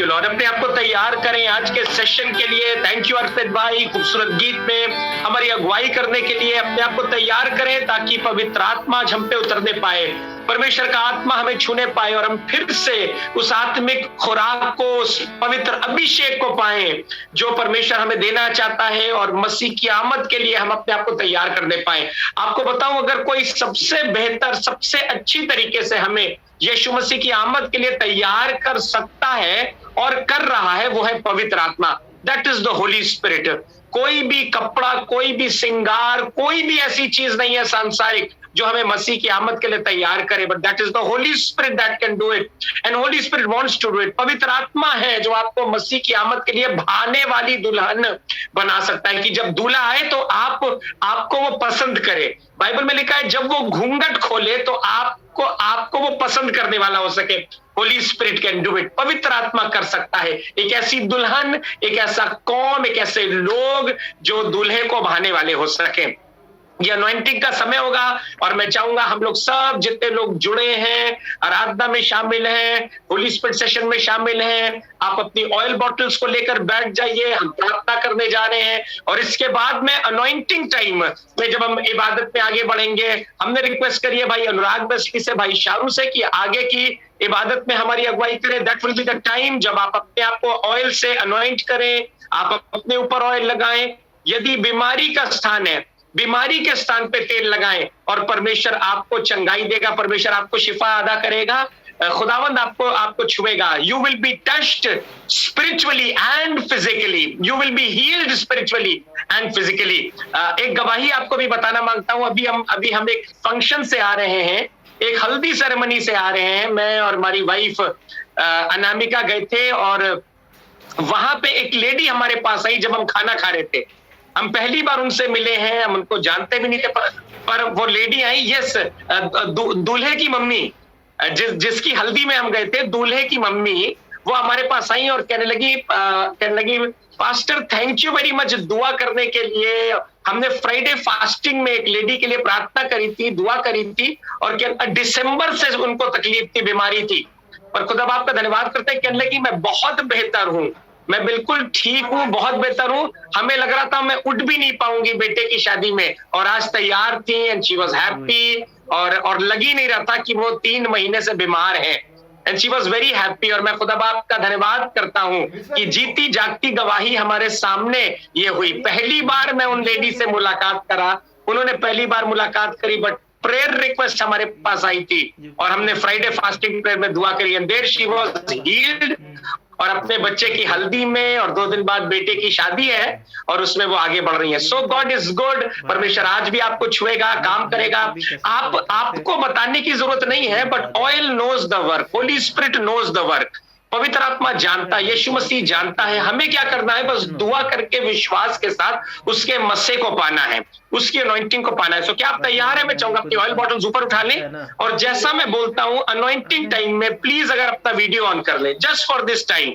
Lord. अपने आप को तैयार करें आज के सेशन के लिए। थैंक यू अर्पित भाई, खूबसूरत गीत में हमारी अगुवाई करने के लिए। अपने आप को तैयार करें ताकि पवित्र आत्मा आज हम पे उतरने पाए, परमेश्वर का आत्मा हमें छूने पाए और हम फिर से उस आत्मिक खुराक को, उस पवित्र अभिषेक को पाए जो परमेश्वर हमें देना चाहता है, और मसीह की आमद के लिए हम अपने आप को तैयार करने पाए। आपको बताऊं, अगर कोई सबसे बेहतर, सबसे अच्छी तरीके से हमें यीशु मसीह की आमद के लिए तैयार कर सकता है और कर रहा है, वो है पवित्र आत्मा। That is the Holy spirit. कोई भी कपड़ा, कोई भी श्रृंगार, कोई भी ऐसी चीज नहीं है सांसारिक जो हमें मसीह की आमद के लिए तैयार करे, but that is the Holy Spirit that can do it, and Holy Spirit wants to do it. पवित्र आत्मा है जो आपको मसीह की आमद के लिए भाने वाली दुल्हन बना सकता है, कि जब दूल्हा आए तो आपको वो पसंद करे। बाइबल में लिखा है जब वो घूंघट खोले तो आपको वो पसंद करने वाला हो सके। Holi spirit can do it. पवित्र आत्मा कर सकता है। एक ऐसी दुल्हन, एक ऐसा कौम, एक ऐसे लोग जो दूल्हे को भाने वाले हो सके। ये अनॉइंटिंग का समय होगा और मैं चाहूंगा हम लोग सब, जितने लोग जुड़े हैं, आराधना में शामिल हैं, होली स्पिरिट सेशन में शामिल हैं, आप अपनी ऑयल बॉटल्स को लेकर बैठ जाइए। हम प्रार्थना करने जा रहे हैं और इसके बाद में अनॉइंटिंग टाइम में जब हम इबादत में आगे बढ़ेंगे, हमने रिक्वेस्ट करी है भाई अनुराग बस्ती से, भाई शारू से कि आगे की इबादत में हमारी अगुवाई करें। That will be the time जब आप अपने आप को ऑयल से अनॉइंट करें, आप अपने ऊपर ऑयल लगाएं। यदि बीमारी का स्थान है, बीमारी के स्थान पे तेल लगाएं और परमेश्वर आपको चंगाई देगा, परमेश्वर आपको शिफा अदा करेगा। खुदावंद आपको छुएगा। You will be touched spiritually and physically, you will be healed spiritually and physically. एक गवाही आपको भी बताना मांगता हूं। अभी हम एक फंक्शन से आ रहे हैं, एक हल्दी सेरेमनी से आ रहे हैं। मैं और हमारी वाइफ अनामिका गए थे और वहां पे एक लेडी हमारे पास आई जब हम खाना खा रहे थे। हम पहली बार उनसे मिले हैं, हम उनको जानते भी नहीं थे, पर वो लेडी आई। यस, दूल्हे की मम्मी, जिसकी हल्दी में हम गए थे, दूल्हे की मम्मी वो हमारे पास आई और कहने लगी pastor thank you very much दुआ करने के लिए। हमने फ्राइडे फास्टिंग में एक लेडी के लिए प्रार्थना करी थी, दुआ करी थी, और दिसंबर से उनको तकलीफ थी, बीमारी थी, पर खुदा बाप का धन्यवाद करते हैं। कहने लगी मैं बहुत बेहतर हूं, मैं बिल्कुल ठीक हूं, बहुत बेहतर हूं। हमें लग रहा था मैं उठ भी नहीं पाऊंगी बेटे की शादी में, और आज तैयार थी एंड शी वाज हैप्पी। और लग ही नहीं रहा था कि वो 3 महीने से बीमार है, and she was very happy. और मैं खुदा बाप का धन्यवाद करता हूं कि जीती जागती गवाही हमारे सामने ये हुई। पहली बार मैं उन लेडी से मुलाकात करा, उन्होंने पहली बार मुलाकात करी, बट प्रेयर रिक्वेस्ट हमारे पास आई थी और हमने फ्राइडे फास्टिंग प्रेयर में दुआ करी, and there she was healed. और अपने बच्चे की हल्दी में और 2 दिन बाद बेटे की शादी है और उसमें वो आगे बढ़ रही है। सो गॉड इज गुड। परमेश्वर आज भी आपको छुएगा, काम करेगा। आपको बताने की जरूरत नहीं है, but oil knows the work, Holy Spirit knows the work. पवित्र आत्मा जानता है, यीशु मसीह जानता है। हमें क्या करना है? बस दुआ करके विश्वास के साथ उसके मस्से को पाना है, उसकी अनॉइंटिंग को पाना है। सो क्या आप तैयार हैं? मैं चाहूंगा अपनी ऑयल बॉटल्स ऊपर उठा लें, और जैसा मैं बोलता हूं अनॉइंटिंग टाइम में प्लीज अगर अपना वीडियो ऑन कर ले, जस्ट फॉर दिस टाइम।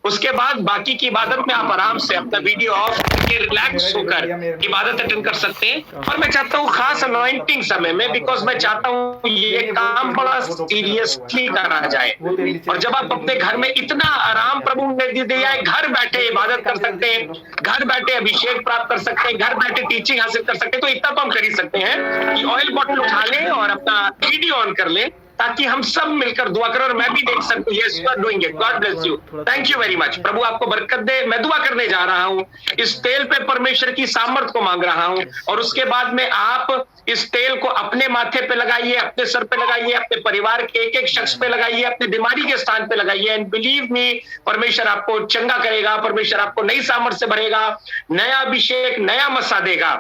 उसके बाद बाकी की इबादत में आप आराम से अपना वीडियो ऑफ करके रिलैक्स होकर इबादत अटेंड कर सकते हैं। और मैं चाहता हूँ खास अनॉइंटिंग समय में, बिकॉज मैं चाहता हूँ ये काम बड़ा सीरियसली करा जाए। और जब आप अपने घर में इतना आराम प्रभु ने दिया है, घर बैठे इबादत कर सकते हैं, घर बैठे अभिषेक प्राप्त कर सकते हैं, घर बैठे टीचिंग हासिल कर सकते हैं, तो इतना तो हम कर ही सकते हैं कि ऑयल बॉटल उठा लें और अपना वीडियो ऑन कर लें, ताकि हम सब मिलकर दुआ करें और मैं भी देख सकूं। Yes you are doing it, God bless you, thank you very much. प्रभु आपको बरकत दे। मैं दुआ करने जा रहा हूं, इस तेल पे परमेश्वर की सामर्थ को मांग रहा हूं, और उसके बाद में आप इस तेल को अपने माथे पे लगाइए, अपने सर पे लगाइए, अपने परिवार के एक शख्स पे लगाइए, अपनी बीमारी के स्थान पे लगाइए, एंड बिलीव मी परमेश्वर आपको चंगा करेगा, परमेश्वर आपको नई सामर्थ से भरेगा, नया अभिषेक, नया मसा देगा,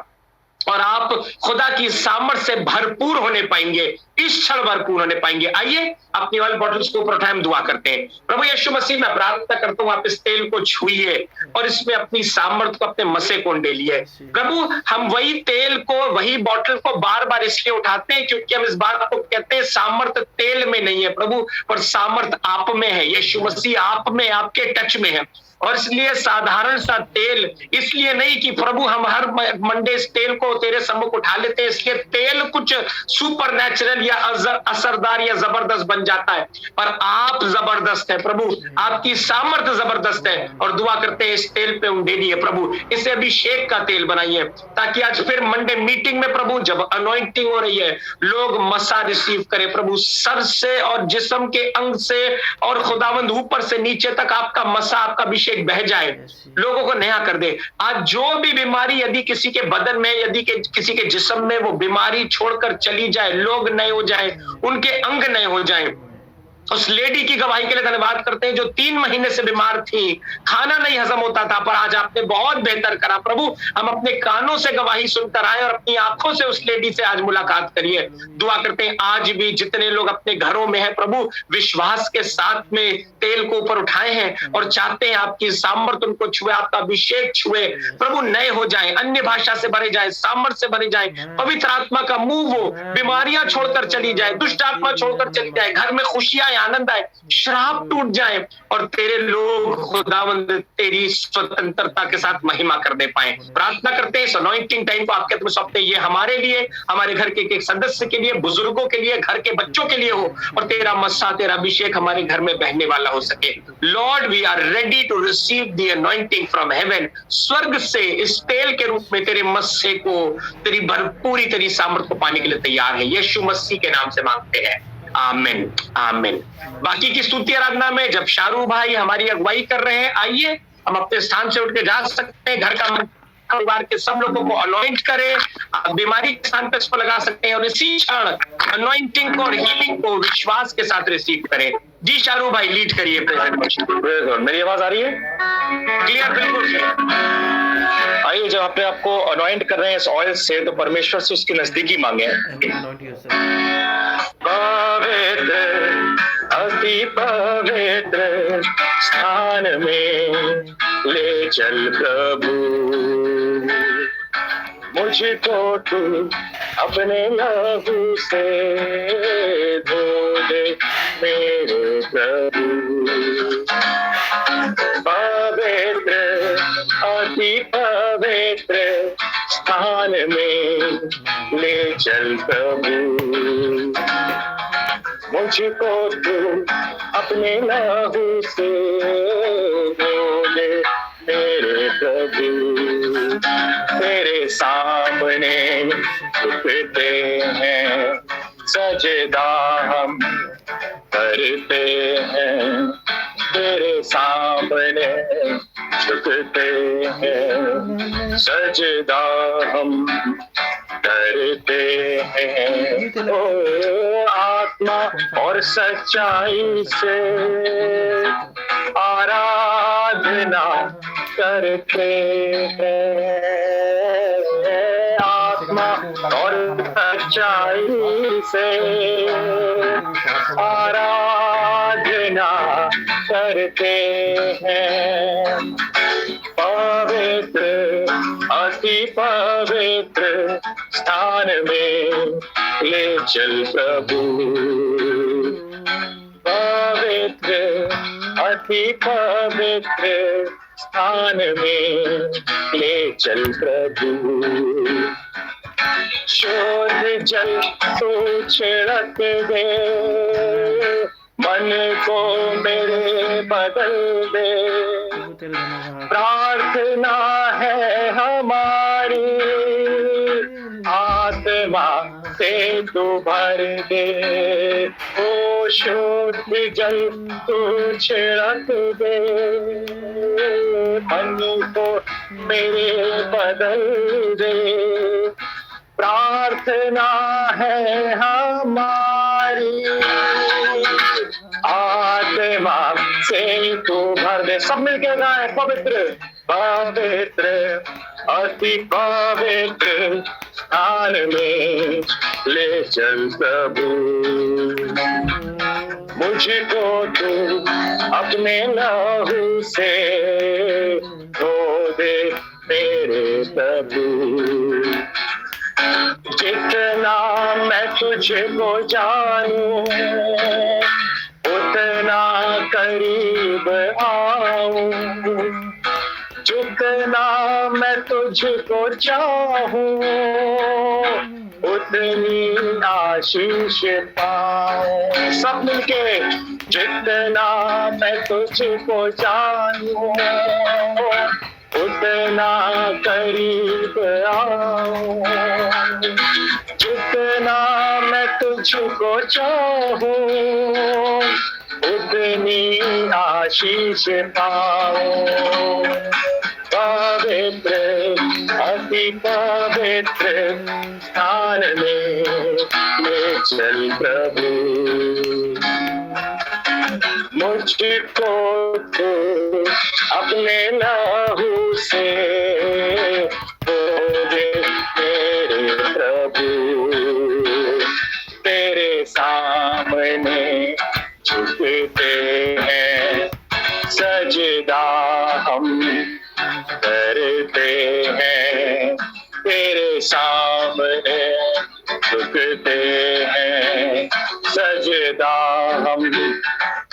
और आप खुदा की सामर्थ से भरपूर होने पाएंगे, इस क्षण भरपूर होने पाएंगे। आइए अपनी ऑयल बॉटल्स को ऊपर उठाए, हम दुआ करते हैं। प्रभु यीशु मसीह, मैं प्रार्थना करता हूं आप इस तेल को छुइए और इसमें अपनी सामर्थ को, अपने मसे को डालिए। प्रभु हम वही तेल को, वही बॉटल को बार बार इसलिए उठाते हैं क्योंकि हम इस बात को कहते हैं सामर्थ तेल में नहीं है प्रभु, पर सामर्थ आप में है। यीशु मसीह आप में, आपके टच में है। और इसलिए साधारण सा तेल इसलिए नहीं कि प्रभु हम हर मंडे इस तेल को तेरे सम्मुख उठा लेते हैं, इसलिए तेल कुछ सुपर नेचुरल या असरदार या जबरदस्त बन जाता है, पर आप जबरदस्त है प्रभु, आपकी सामर्थ्य जबरदस्त है। और दुआ करते हैं इस तेल पे उंडेलिए प्रभु, इसे अभिषेक का तेल बनाइए, ताकि आज फिर मंडे मीटिंग में प्रभु जब अनॉइंटिंग हो रही है, लोग मसा रिसीव करें प्रभु, सर से और जिस्म के अंग से और खुदावंद ऊपर से नीचे तक आपका मसा, आपका अभिषेक बह जाए, लोगों को नया कर दे। आज जो भी बीमारी यदि किसी के बदन में, यदि किसी के जिस्म में वो बीमारी छोड़कर चली जाए, लोग नए हो जाए, उनके अंग नए हो जाए। उस लेडी की गवाही के लिए धन्यवाद करते हैं जो 3 महीने से बीमार थी, खाना नहीं हजम होता था, पर आज आपने बहुत बेहतर करा प्रभु। हम अपने कानों से गवाही सुनकर आए और अपनी आंखों से उस लेडी से आज मुलाकात करिए। दुआ करते हैं आज भी जितने लोग अपने घरों में हैं प्रभु, विश्वास के साथ में तेल को ऊपर उठाए हैं और चाहते हैं आपकी सामर्थ उनको छुए, आपका अभिषेक छुए प्रभु, नए हो जाए, अन्य भाषा से भरे जाए, सामर्थ से भरे जाए, पवित्र आत्मा का मुंह हो, बीमारियां छोड़कर चली जाए, दुष्ट आत्मा छोड़कर चली जाए, घर में खुशियां आनंद आए, श्राप टूट जाए, और तेरे लोग खुदावंद तेरी स्वतंत्रता के साथ महिमा करने पाए। प्रार्थना करते हैं इस अनॉइंटिंग टाइम को आपके हाथ में सौंपते हैं, ये हमारे लिए, हमारे घर के एक सदस्य के लिए, बुजुर्गों के लिए, घर के बच्चों के लिए हो, और तेरा मस्सा, तेरा अभिषेक हमारे घर में बहने वाला हो सके। Lord we are ready to receive the anointing from heaven. स्वर्ग से इस तेल के रूप में तेरे मस्से को, तेरी भरपूरी, तेरी सामर्थ को पाने के लिए तैयार है। यीशु मसीह के नाम से मांगते हैं, आमीन आमीन। बाकी की स्तुति आराधना में जब शारू भाई हमारी अगुवाई कर रहे हैं, आइए हम अपने स्थान से उठ के जा सकते हैं। घर का परिवार के सब लोगों को अनॉइंट करे। आप बीमारी के स्थान पर इसको लगा सकते हैं और इसी क्षण अनॉइंटिंग को और हीलिंग को विश्वास के साथ रिसीव करें। जी शारू भाई लीड करिए प्रेजेंटेशन। मेरी आवाज आ रही है? क्लियर, बिल्कुल। आइए, जब अपने आपको अनॉइंट कर रहे हैं इस ऑयल से, तो परमेश्वर से उसकी नजदीकी मांगे। पवित्र, अति पवित्र स्थान में ले चल प्रभु, मुझको तू अपने लहू से धो दे मेरे प्रभु। पवित्र, अति पवित्र स्थान में ले चल प्रभु, मुझको तू अपने लहू से धो दे मेरे प्रभु। तेरे सामने झुकते हैं, सजदा हम करते हैं। तेरे सामने झुकते हैं, सजदा हम करते हैं। ओ आत्मा और सच्चाई से आराधना करते हैं। आत्मा और सच्चाई से आराधना करते हैं। पवित्र, अति पवित्र स्थान में ले चल प्रभु। पवित्र, अति पवित्र स्थान में ले चल प्रभु। शोध जल तू छिड़क दे, मन को मेरे बदल दे। प्रार्थना है हमारी, आत्मा से तू भर दे। ओ शुद्ध जल तू छिड़क दे, मन को मेरे बदल दे। प्रार्थना है हमारी, आत्मा से तू भर दे। सब मिलके गाए, पवित्र, पवित्र, अति पवित्र स्थान में ले चल प्रभु, मुझको तू अपने लहू से धो दे मेरे प्रभु। जितना मैं तुझको जानूं, उतना करीब आऊं। जितना मैं तुझको चाहूं, उतनी आशीष पाऊं। सब मिलके, जितना मैं तुझको जानूं, उतना करीब आऊं। जितना मैं तुझको चाहूं, उतनी आशीष पाऊं। पवित्र, अति पवित्र स्थान में ले चल प्रभु, मुझको तो अपने लहू से धो दे मेरे प्रभु। तेरे सामने झुकते हैं, सजदा हम करते हैं। तेरे सामने झुकते हैं, सजदा हम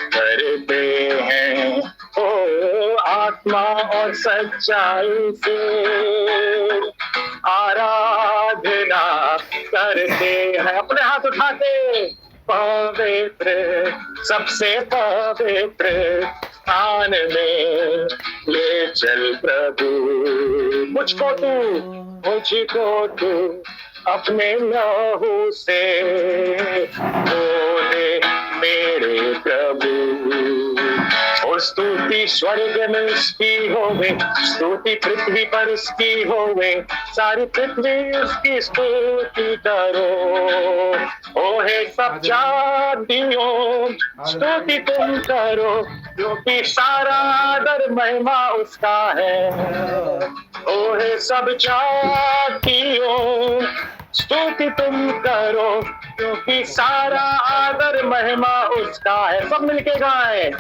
करते हैं। ओ आत्मा और सच्चाई से आराधना करते हैं। अपने हाथ उठाते, पवित्र, सबसे पवित्र स्थान में ले चल प्रभु, मुझको तू अपने लहू से धो दे मेरे प्रभु। और स्तुति स्वर्ग में उसकी होवे, स्तुति पृथ्वी पर उसकी होवे, सारी पृथ्वी उसकी स्तुति करो। ओ हे सब जातियों स्तुति तुम करो, क्योंकि सारा आदर महिमा उसका है। ओ हे सब जातियों स्तुति तुम करो, क्योंकि सारा आदर महिमा उसका है। सब मिलके गाएं।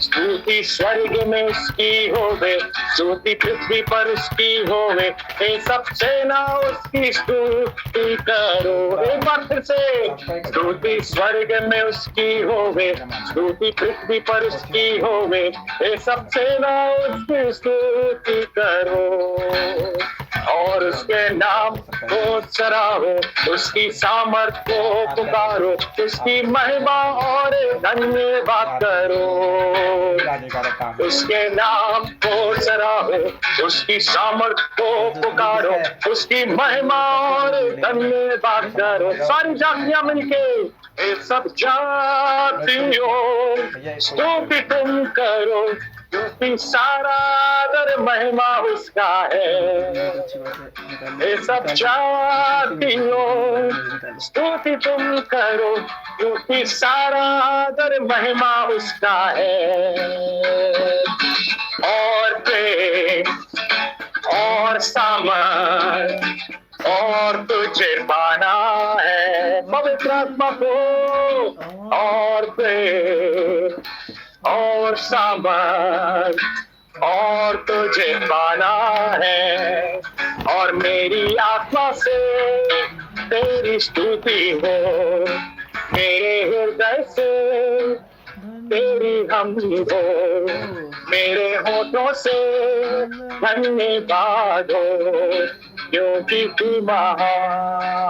स्तुति स्वर्ग में उसकी होवे, स्तुति पृथ्वी पर उसकी होवे, ये सब सेना उसकी स्तुति करो। एक बार फिर से, स्तुति स्वर्ग में उसकी होवे, स्तुति पृथ्वी पर उसकी होवे, ये सब सेना उसकी स्तुति करो। और उसके नाम को सराहो, उसकी सामर्थ को पुकारो, उसकी महिमा और धन्यवाद करो। उसके नाम को सराहो, उसकी सामर्थ को पुकारो, उसकी महिमा और धन्यवाद करो। सारी जातियां मिलके, ये सब जातियों स्तुति तुम करो, क्योंकि सारा आदर महिमा उसका है। ये सब जातियों स्तुति तुम करो, क्योंकि सारा आदर महिमा उसका है। और प्रेम और सामर्थ और तुझे पाना है, पवित्र आत्मा को। और प्रेम और सामर्थ और तुझे पाना है, और मेरी आत्मा से तेरी स्तुति हो, मेरे हृदय से तेरी हमद हो, मेरे होठों से धन्यवाद हो, क्योंकि तू महान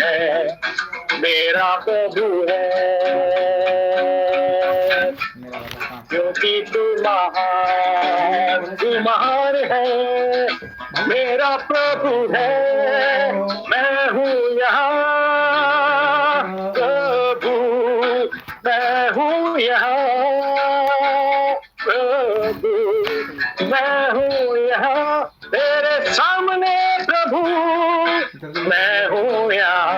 है, मेरा प्रभु है। क्योंकि तू महान है, मेरा प्रभु है। मैं हूँ यहाँ प्रभु, मैं हूँ यहाँ प्रभु, मैं हूँ यहाँ तेरे सामने प्रभु, मैं हूँ यहाँ।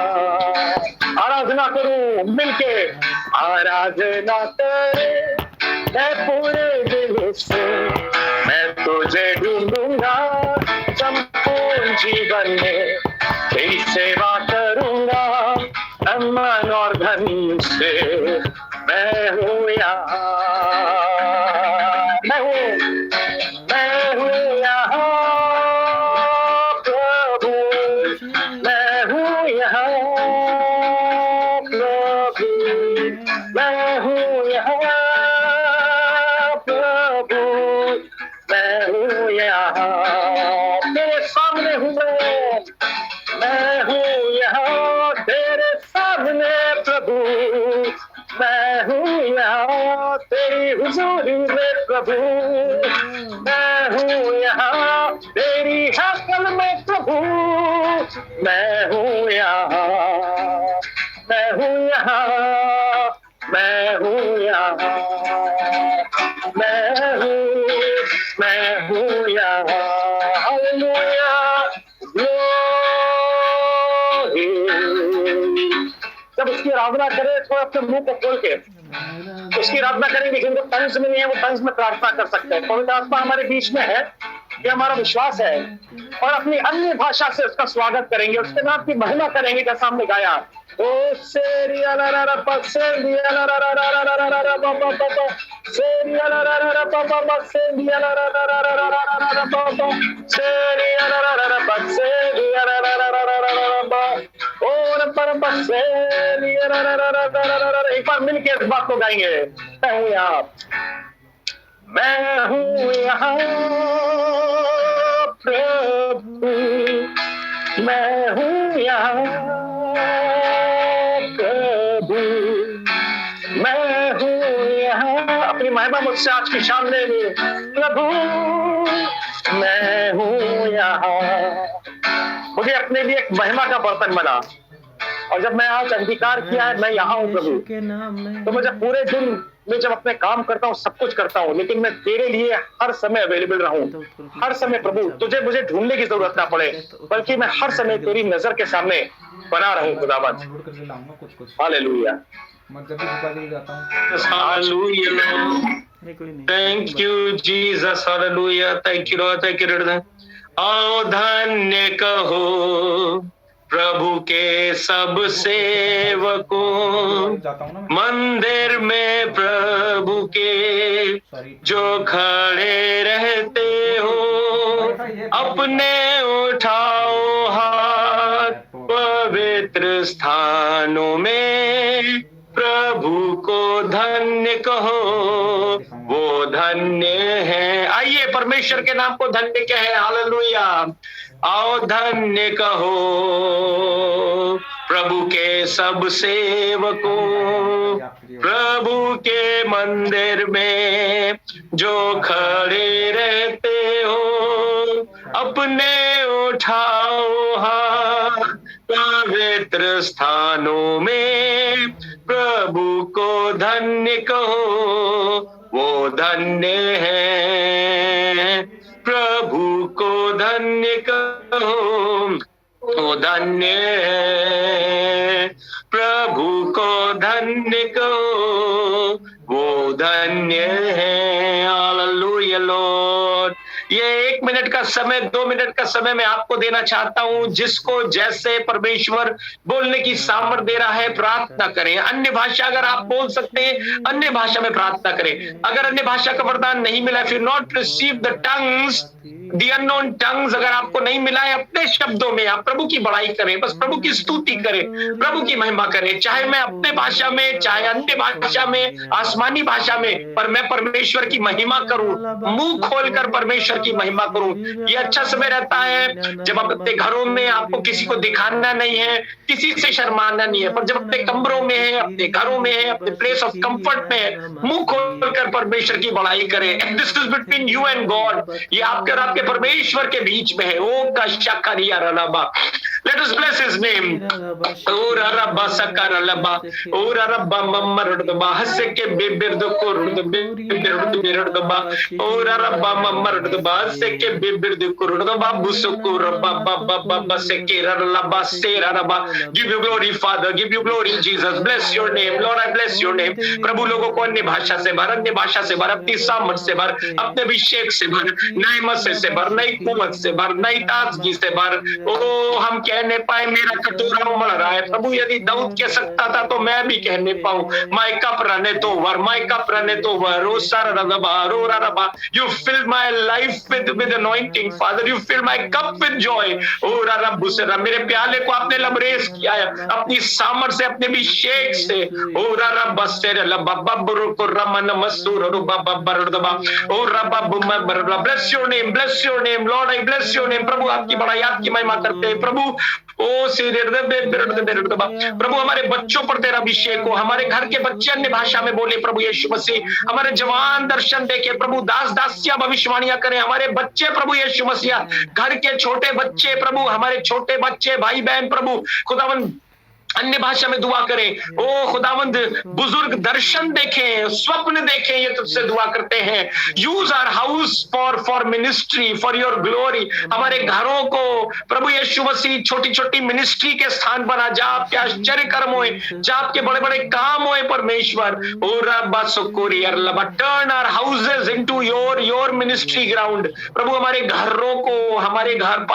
आराधना करूं मिलके, आराधना करे मैं पूरे दिल से, मैं तुझे ढूंढूंगा संपूर्ण जीवन में, तेरी सेवा करूंगा तन मन और धन से। मैं हूँ यहाँ, मैं हूँ यहाँ प्रभु, मैं हूँ यहाँ प्रभु, मैं हूँ यहाँ प्रभु, मैं हूँ यहाँ तेरे सामने हूँ मैं हूँ यहाँ तेरे सामने प्रभु, मैं हूँ यहाँ तेरी हुजूरी में प्रभु, मैं हूँ यहाँ तेरी हकल में प्रभु, मैं हूँ यहाँ, मैं हूँ यहाँ, मैं हूँ यहाँ, मैं हूँ यहाँ। Hallelujah, glory. जब उसकी आराधना करें थोड़ा अपने मुंह को खोल के उसकी आराधना करेंगे, जिनको टंग्स में नहीं है वो टंग्स में प्रार्थना कर सकते हैं। पवित्र आत्मा हमारे बीच में है, ये हमारा विश्वास है, और अपनी अन्य भाषा से उसका स्वागत करेंगे, उसके नाम की महिमा करेंगे जैसा हमने गाया। ओ सेरिया ला रा रा पा सेरिया ला रा रा रा रा रा रा रा पा पा पा पा सेरिया ला रा रा रा पा पा पा सेरिया ला रा रा रा रा रा रा रा रा पा पा सेरिया ला रा रा रा पा सेरिया ला रा रा रा रा रा रा पा ओ रे पर पा सेरिया ला रा रा रा रा रा रा। एक बार मिलके इस बात को गाएंगे। मैं हूँ यहाँ, मैं हूँ यहाँ प्रभु, मैं हूँ यहाँ प्रभु, मैं हूँ यहाँ। अपनी महिमा मुझसे आज की शाम ले ली प्रभु, मैं हूँ यहाँ। मुझे अपने लिए एक महिमा का बर्तन बना और जब मैं आज अंगीकार किया है मैं यहाँ हूँ प्रभु, तो मैं जब पूरे दिन मैं जब अपने काम करता हूँ, सब कुछ करता हूँ, लेकिन मैं तेरे लिए हर समय अवेलेबल रहूं, हर समय प्रभु तुझे मुझे ढूंढने की जरूरत ना पड़े, बल्कि मैं हर समय तेरी नजर के सामने बना रहूं खुदावंद। Hallelujah. Thank you Jesus, hallelujah. Thank you Lord, thank you. आओ धन्य कहो प्रभु के सब सेवकों, मंदिर में प्रभु के जो खड़े रहते हो, अपने उठाओ हाथ पवित्र स्थानों में, प्रभु को धन्य कहो, वो धन्य है। आइए परमेश्वर के नाम को धन्य कहे। हालेलुया। आओ धन्य कहो प्रभु के सब सेवकों, प्रभु के मंदिर में जो खड़े रहते हो, अपने उठाओ हाथ पवित्र स्थानों में, प्रभु को धन्य कहो, वो धन्य है। प्रभु को धन्य कहो, वो धन्य है। प्रभु को धन्य कहो, वो धन्य है। Hallelujah Lord. ये 1 मिनट का समय, 2 मिनट का समय मैं आपको देना चाहता हूं, जिसको जैसे परमेश्वर बोलने की सामर्थ्य दे रहा है प्रार्थना करें। अन्य भाषा अगर आप बोल सकते हैं, अन्य भाषा में प्रार्थना करें। अगर अन्य भाषा का वरदान नहीं मिला, if you not receive the tongues, the unknown tongues, अगर आपको नहीं मिला है, अपने शब्दों में आप प्रभु की बड़ाई करें, बस प्रभु की स्तुति करें, प्रभु की महिमा करें, चाहे मैं अपने भाषा में, चाहे अन्य भाषा में, आसमानी भाषा में, पर मैं परमेश्वर की महिमा करूं, मुंह खोलकर परमेश्वर की महिमा करूं। ये अच्छा समय रहता है जब आप अपने घरों में, आपको किसी को दिखाना नहीं है, किसी से शर्माना नहीं है, पर जब अपने कमरों में है, अपने घरों में है, अपने प्लेस ऑफ कंफर्ट में है, मुंह खोलकर परमेश्वर की बड़ाई करें। This is between you and God. ये आपके और आपके परमेश्वर के बीच में है। ओ का शक्रिया रलबा, let us bless his name. ओ रबा सकर लबा, ओ रबा ममरदबा, हसे के बिबिरद को रुद बिबिरद बिरदबा, ओ रबा ममरदबा, हसे के बिबिरद को रुदबा, बुसको रबा बाबा बाबा से के रलबा से रबा। Give you glory Father, give you glory Jesus, bless your name Lord, I bless your name. प्रभु लोगों को अन्य भाषा से भर, अन्य भाषा से भर, अपनी सामर्थ से भर, अपने अभिषेक से भर, नए मसे से भर, नई कुवत से भर, नई ताजगी से भर। ओ हम कहने पाए मेरा कटोरा उमड़ रहा है। प्रभु यदि दाऊद कह सकता था तो मैं भी कहने पाऊं, माय कप रने तो वर, माय कप रने तो वर। ओ सारा रबा रो रबा, you fill my life with anointing Father, you fill my cup with joy. ओ रब्बु से मेरे प्याले को आपने लबरेज किया है अपनी सामर्थ से, अपने अभिषेक से। ओ रब्बा से रबा बब्बरु को रमन मसूर रबा बब्बरदबा, ओ रब्बा बुम बरला। Bless your name, bless your name Lord, I bless your name. प्रभु आपकी बड़ाई, आपकी महिमा करते हैं प्रभु। ओ प्रभु हमारे बच्चों पर तेरा अभिषेक हो, हमारे घर के बच्चे अन्य भाषा में बोले प्रभु यीशु मसीह। हमारे जवान दर्शन देखे प्रभु, दास दासियां भविष्यवाणियां करें। हमारे बच्चे प्रभु यीशु मसीह, घर के छोटे बच्चे प्रभु, हमारे छोटे बच्चे भाई बहन प्रभु खुदावन अन्य भाषा में दुआ करें। ओ खुदावंद बुजुर्ग दर्शन देखें, स्वप्न देखें, ये तुझसे दुआ करते हैं। Use our house for ministry, for your glory. हमारे घरों को प्रभु यीशु मसीह छोटी छोटी मिनिस्ट्री के स्थान बना, जहां आपके आश्चर्य कर्म होए, जहां आपके बड़े बड़े काम होए परमेश्वर। ओ रब्बा सुकुरी अरलबा, turn our houses into your ministry ground. प्रभु हमारे घरों को, हमारे घर,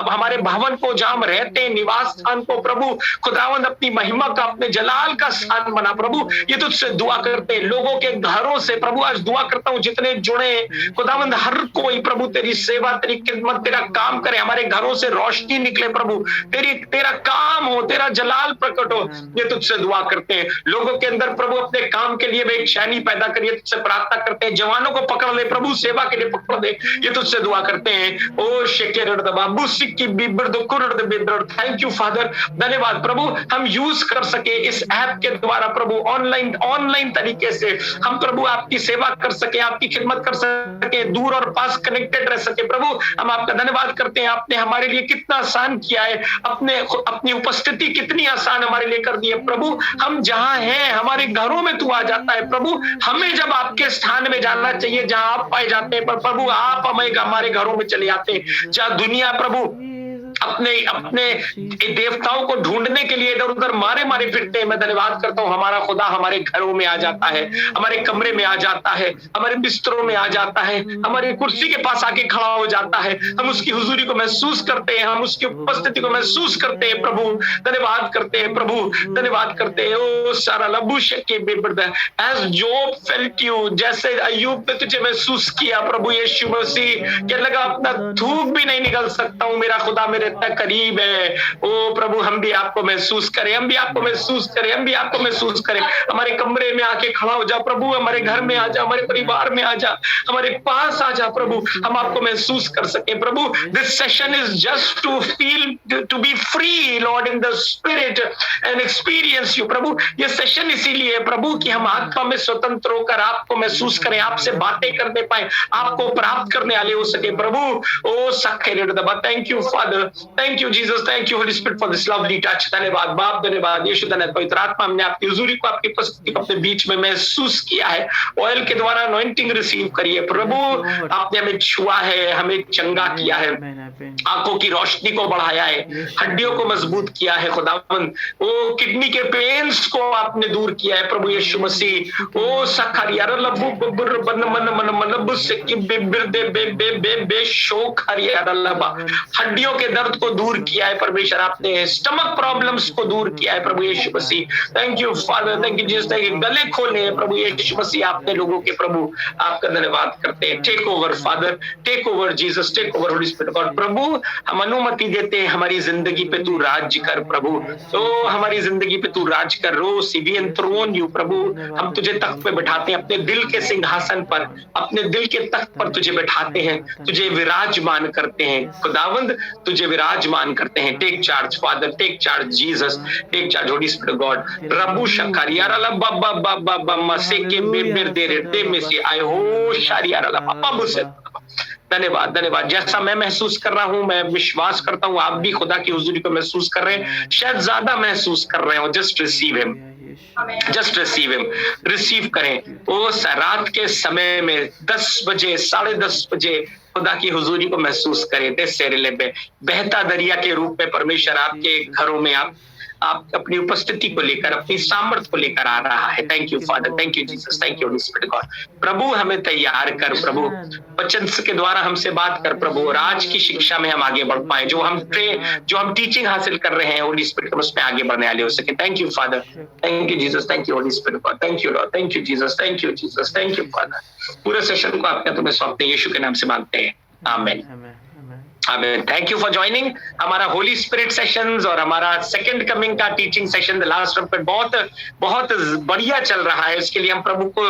हमारे भवन को, जहां हम रहते हैं, निवास स्थान को प्रभु खुदावंद अपनी महिमा का, अपने जलाल का स्थान बना। प्रभु ये तुझसे दुआ करते हैं लोगों के घरों से प्रभु। आज दुआ करता हूं जितने जुड़े खुदावंद, हर कोई प्रभु तेरी सेवा, तेरी खिदमत, तेरा काम करे। हमारे घरों से रोशनी निकले प्रभु, तेरा काम हो, तेरा जलाल प्रकट हो, ये तुझसे दुआ करते हैं। लोगों के अंदर प्रभु अपने काम के लिए बेचैनी पैदा करिए, तुझसे प्रार्थना करते हैं। जवानों को पकड़ ले प्रभु, सेवा के लिए पकड़ दे, ये तुझसे दुआ करते हैं। ओ शेकेर बाबू सिक्की बिब्रद कुरद बिब्रद। थैंक यू फादर, धन्यवाद प्रभु। प्रभु हम यूज कर सके इस ऐप के द्वारा प्रभु, ऑनलाइन तरीके से हम प्रभु आपकी सेवा कर सके, आपकी खिदमत कर सके, दूर और पास कनेक्टेड रह सके। प्रभु हम आपका धन्यवाद करते हैं, आपने हमारे लिए कितना आसान किया है, अपनी उपस्थिति कितनी आसान हमारे लिए कर दी है। प्रभु हम जहां हैं हमारे घरों में तू आ जाता है प्रभु, हमें जब आपके स्थान में जाना चाहिए जहां आप पाए जाते हैं, पर प्रभु आप हमें हमारे घरों में चले आते हैं जहां दुनिया प्रभु अपने देवताओं को ढूंढने के लिए इधर उधर मारे फिरते हैं। मैं धन्यवाद करता हूं हमारा खुदा हमारे घरों में आ जाता है, हमारे कमरे में आ जाता है, हमारे बिस्तरों में आ जाता है, हमारी कुर्सी के पास आके खड़ा हो जाता है। हम उसकी हुजूरी को महसूस करते हैं, हम उसकी उपस्थिति को महसूस करते हैं। प्रभु धन्यवाद करते हैं, प्रभु धन्यवाद करते हैं। ओ सारा लबूश के बेबर्दा एज जॉब फेल्ट यू, जैसे अय्यूब ने तुझे महसूस किया प्रभु यीशु मसीह, क्या लगा अपना थूक भी नहीं निकल सकता हूं, मेरा खुदा मेरे इतना करीब है। ओ प्रभु हम भी आपको महसूस करें, हम भी आपको महसूस करें, हम भी आपको महसूस करें। हमारे कमरे में आके खड़ा हो जा प्रभु, हमारे घर में आ जा, हमारे परिवार में आ जा, हमारे पास आ जा प्रभु, हम आपको महसूस कर सके प्रभु। This session is just to feel, to be free Lord in the spirit and experience you प्रभु। ये सेशन इसीलिए प्रभु कि हम आत्मा में स्वतंत्र होकर आपको महसूस करें, आपसे बातें करने पाए, आपको प्राप्त करने वाले हो सके प्रभु। ओ सखे दबा, thank you Father, thank you Jesus, thank you Holy spirit for this lovely touch. धन्यवाद बाप, धन्यवाद यीशु, धन्यवाद पवित्र आत्मा, हमने आपकी हुजूरी को, आपकी उपस्थिति को अपने बीच में महसूस किया है। ऑयल के द्वारा अनॉइंटिंग रिसीव करिए प्रभु, आपने हमें छुआ है, हमें चंगा किया है, आंखों की रोशनी को बढ़ाया है, हड्डियों को मजबूत किया है खुदावंद, वो किडनी के पेन्स को आपने दूर किया है प्रभु यीशु मसीह। ओ सखरिया लबु बब्बर बन मन मन मन से कि बिरदे बे बे बे बे शोक हरिया लबा, हड्डियों के दर्द को दूर किया है परमेश्वर, आपने स्टमक प्रॉब्लम्स को दूर किया है प्रभु Yeshu Masih. Thank you Father, thank you Jesus, गले खोले हैं प्रभु यीशु मसीह आपने लोगों के प्रभु, आपका धन्यवाद करते हैं। Take over Father, take over Jesus, take over Holy Spirit God. प्रभु हम अनुमति देते हैं हमारी जिंदगी पे तू राज कर प्रभु, तो हमारी जिंदगी पे तू राज कर। रोज वी एंथ्रोन यू प्रभु, हम तुझे तख्त पे बैठाते हैं, अपने दिल के सिंहासन पर, अपने दिल के तख्त पर तुझे बैठाते हैं, तुझे विराजमान करते हैं खुदावंद, तुझे विराजमान करते हैं। Take charge Father, take charge Jesus, take charge Holy Spirit God. रबु शकारिया ला बाबा बाबा बाबा से के बेबेर दे रे दे में से आए हो शारिया ला पापा मुझसे धन्यवाद, धन्यवाद। जैसा मैं महसूस कर रहा हूं, मैं विश्वास करता हूं आप भी खुदा की हुजूरी को महसूस कर रहे हैं, शायद ज्यादा महसूस कर रहे हो। Just receive him, just receive him, receive करें। उस रात के समय में 10 बजे 10:30 बजे खुदा की हुजूरी को महसूस करें। तेरे पे बहता दरिया के रूप में परमेश्वर आपके घरों में आप अपनी उपस्थिति को लेकर, अपनी सामर्थ्य को लेकर आ रहा है। Thank you Father, thank you Jesus, thank you Holy Spirit God. प्रभु हमें तैयार कर प्रभु, वचन के द्वारा हमसे बात कर प्रभु, और आज की शिक्षा में हम आगे बढ़ पाए, जो हम टीचिंग हासिल कर रहे हैं होली स्पिरिट, हम उसमें आगे बढ़ने वाले हो सके। Thank you Father, thank you Jesus, thank you Holy Spirit God, thank you Lord, thank you Jesus, thank you Jesus, thank you father. पूरे सेशन को आपके तुम्हें सौंपते हैं, यीशु के नाम से मांगते हैं, आमीन। थैंक यू फॉर ज्वाइनिंग हमारा होली स्पिरिट सेशंस और हमारा सेकंड कमिंग का teaching session the last trumpet बहुत बढ़िया चल रहा है। इसके लिए हम प्रभु को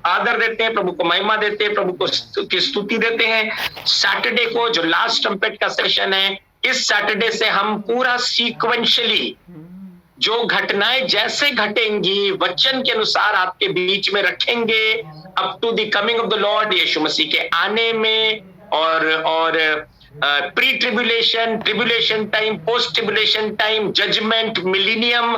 आदर देते हैं, प्रभु को महिमा देते हैं, प्रभु को की स्तुति देते हैं। सैटरडे को जो लास्ट ट्रम्पेट का सेशन है, इस सैटरडे से हम पूरा सीक्वेंशियली जो घटनाएं जैसे घटेंगी वचन के अनुसार आपके बीच में रखेंगे up to the coming of the Lord, Yeshu Masih के आने में, और pre tribulation, tribulation time, post tribulation time, judgement, millennium,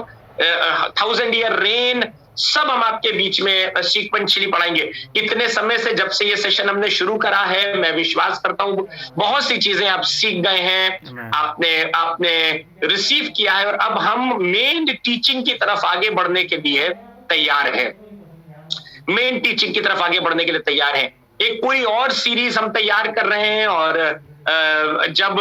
1000 year reign, सब हम आपके बीच में सीक्वेंशियली पढ़ाएंगे। इतने समय से जब से ये सेशन हमने शुरू करा है, मैं विश्वास करता हूँ बहुत सी चीजें आप सीख गए हैं, आपने रिसीव किया है, और अब हम मेन टीचिंग की तरफ आगे बढ़ने के लिए तैयार हैं। मेन टीचिंग की तरफ आगे बढ़ने के लिए तैयार हैं। एक पूरी और सीरीज हम तैयार कर रहे हैं, और जब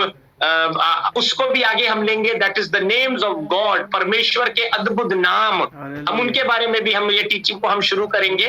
उसको भी आगे हम लेंगे, that is the names of God, परमेश्वर के अद्भुत नाम, हम उनके बारे में भी हम ये टीचिंग को हम शुरू करेंगे।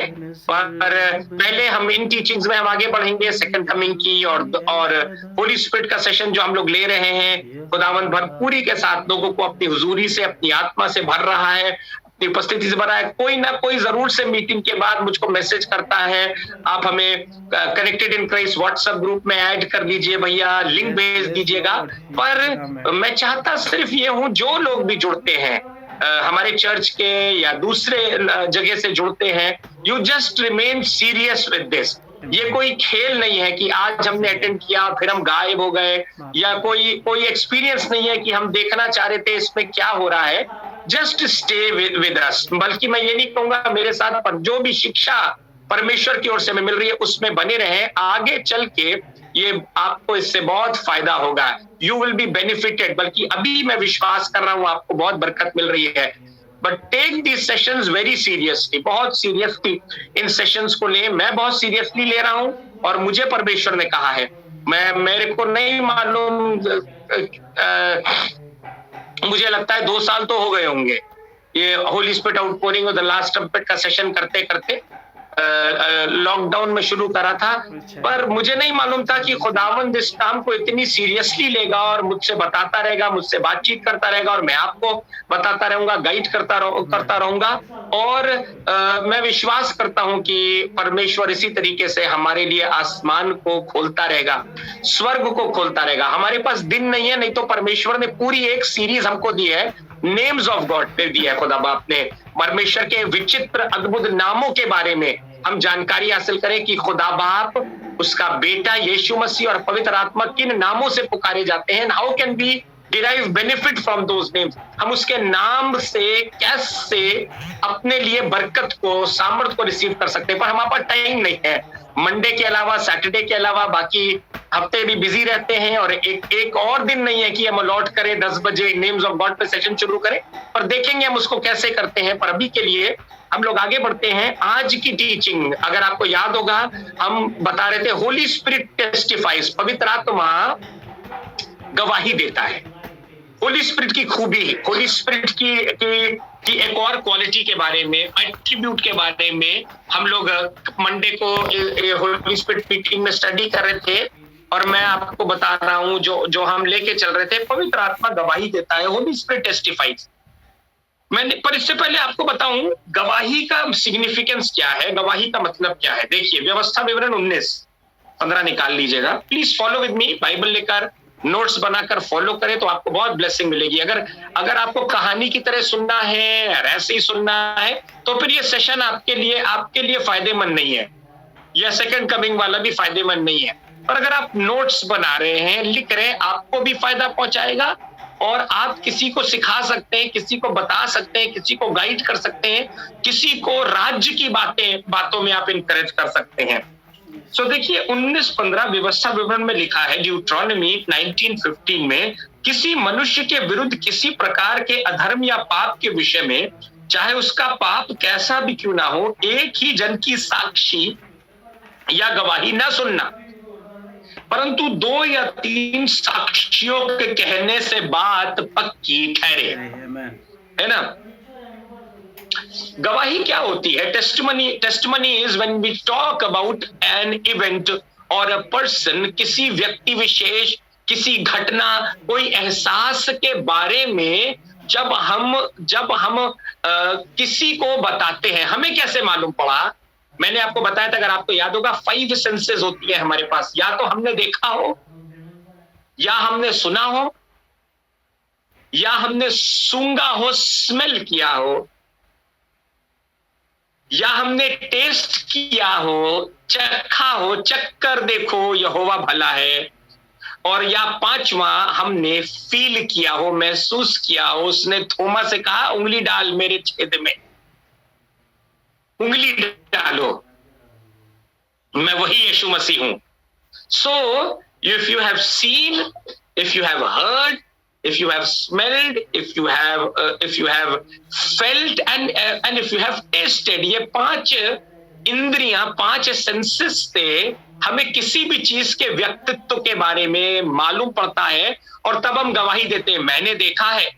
पर पहले हम इन टीचिंग्स में हम आगे बढ़ेंगे सेकंड कमिंग की, और होली स्पिरिट का सेशन जो हम लोग ले रहे हैं, खुदावंद भरपूरी के साथ लोगों को अपनी हुजूरी से, अपनी आत्मा से भर रहा है, अपनी उपस्थिति से भरा है। कोई ना कोई जरूर से मीटिंग के बाद मुझको मैसेज करता है, आप हमें connected in Christ WhatsApp group में ऐड कर दीजिए भैया, लिंक भेज दीजिएगा। पर मैं चाहता सिर्फ ये हूं, जो लोग भी जुड़ते हैं हमारे चर्च के या दूसरे जगह से जुड़ते हैं, you just remain serious with this. ये कोई खेल नहीं है कि आज हमने अटेंड किया फिर हम गायब हो गए, या कोई एक्सपीरियंस नहीं है कि हम देखना चाह रहे थे इसमें क्या हो रहा है। Just stay with us. बल्कि मैं ये नहीं कहूंगा मेरे साथ, पर जो भी शिक्षा परमेश्वर की ओर से हमें मिल रही है उसमें बने रहे। आगे चल के ये आपको इससे बहुत फायदा होगा, यू विल बी बेनिफिटेड। बल्कि अभी मैं विश्वास कर रहा हूं आपको बहुत बरकत मिल रही है। But take these sessions very seriously, बहुत सीरियसली इन सेशंस को ले। मैं बहुत सीरियसली ले रहा हूं और मुझे परमेश्वर ने कहा है, मेरे को नहीं मालूम, मुझे लगता है 2 साल तो हो गए होंगे ये होली स्पिरिट आउटपोरिंग और द लास्ट ट्रम्पेट का सेशन करते करते। लॉकडाउन में शुरू करा था, पर मुझे नहीं मालूम था कि खुदावंद इस काम को इतनी सीरियसली लेगा और मुझसे बताता रहेगा, मुझसे बातचीत करता रहेगा और मैं आपको बताता रहूंगा, गाइड करता रहूंगा। और मैं विश्वास करता हूं कि परमेश्वर इसी तरीके से हमारे लिए आसमान को खोलता रहेगा, स्वर्ग को खोलता रहेगा। हमारे पास दिन नहीं है, नहीं तो परमेश्वर ने पूरी एक सीरीज हमको दी है, नेम्स ऑफ गॉड पे दिया है खुदा बाप ने। परमेश्वर के विचित्र अद्भुत नामों के बारे में हम जानकारी हासिल करें कि खुदा बाप, उसका बेटा यीशु मसीह और पवित्र आत्मा किन नामों से पुकारे जाते हैं। How can be derive benefit from those names. हम उसके नाम से कैसे अपने लिए बरकत को, सामर्थ को रिसीव कर सकते हैं। पर हमारे पास टाइम नहीं है। मंडे के अलावा, सैटरडे के अलावा बाकी हफ्ते भी बिजी रहते हैं और एक और दिन नहीं है कि हम अलॉट करें 10 बजे नेम्स ऑफ गॉड पे सेशन शुरू करें। पर देखेंगे हम उसको कैसे करते हैं। पर अभी के लिए हम लोग आगे बढ़ते हैं। आज की टीचिंग, अगर आपको याद होगा, हम बता रहे थे होली स्पिरिट टेस्टिफाइज, पवित्र आत्मा गवाही देता है। होली स्पिरिट की खूबी, होली स्पिरिट की एक और क्वालिटी के बारे में, एट्रीब्यूट के बारे में हम लोग मंडे को होली स्पिरिट मीटिंग में स्टडी कर रहे थे। और मैं आपको बता रहा हूं जो हम लेके चल रहे थे, पवित्र आत्मा गवाही देता है, होली स्पिरिट टेस्टिफाइज। पर इससे पहले आपको बताऊं गवाही का सिग्निफिकेंस क्या है, गवाही का मतलब क्या है। देखिए, व्यवस्था विवरण 19-15 निकाल लीजिएगा। Please follow with me. Bible लेकर नोट्स बनाकर फॉलो करें तो आपको बहुत ब्लेसिंग मिलेगी। अगर आपको कहानी की तरह सुनना है और ऐसे ही सुनना है तो फिर ये सेशन आपके लिए फायदेमंद नहीं है, या सेकंड कमिंग वाला भी फायदेमंद नहीं है। पर अगर आप नोट्स बना रहे हैं, लिख रहे हैं, आपको भी फायदा पहुंचाएगा और आप किसी को सिखा सकते हैं, किसी को बता सकते हैं, किसी को गाइड कर सकते हैं, किसी को राज्य की बातों में आप इनकरेज कर सकते हैं। सो देखिए, 19-15 व्यवस्था विवरण में लिखा है, ड्यूट्रॉनमी 19:15 में, किसी मनुष्य के विरुद्ध किसी प्रकार के अधर्म या पाप के विषय में, चाहे उसका पाप कैसा भी क्यों ना हो, एक ही जन की साक्षी या गवाही न सुनना, परंतु 2 या 3 साक्षियों के कहने से बात पक्की ठहरे। है ना? गवाही क्या होती है? Testimony is when we talk about an event और अ पर्सन, किसी व्यक्ति विशेष, किसी घटना, कोई एहसास के बारे में जब हम किसी को बताते हैं। हमें कैसे मालूम पड़ा? मैंने आपको बताया था, अगर आपको याद होगा, 5 सेंसेस होती है हमारे पास। या तो हमने देखा हो, या हमने सुना हो, या हमने सूंघा हो, स्मेल किया हो, या हमने टेस्ट किया हो, चखा हो, चक्कर देखो यहोवा भला है, और या 5वां हमने फील किया हो, महसूस किया हो। उसने थोमा से कहा, उंगली डाल मेरे छेद में, उंगली डालो, मैं वही यीशु मसीह हूं। So if you have seen, if you have heard, if you have smelled, if you have felt and if you have tasted, ये 5 इंद्रियां, 5 सेंसेस से हमें किसी भी चीज के व्यक्तित्व के बारे में मालूम पड़ता है और तब हम गवाही देते हैं। मैंने देखा है,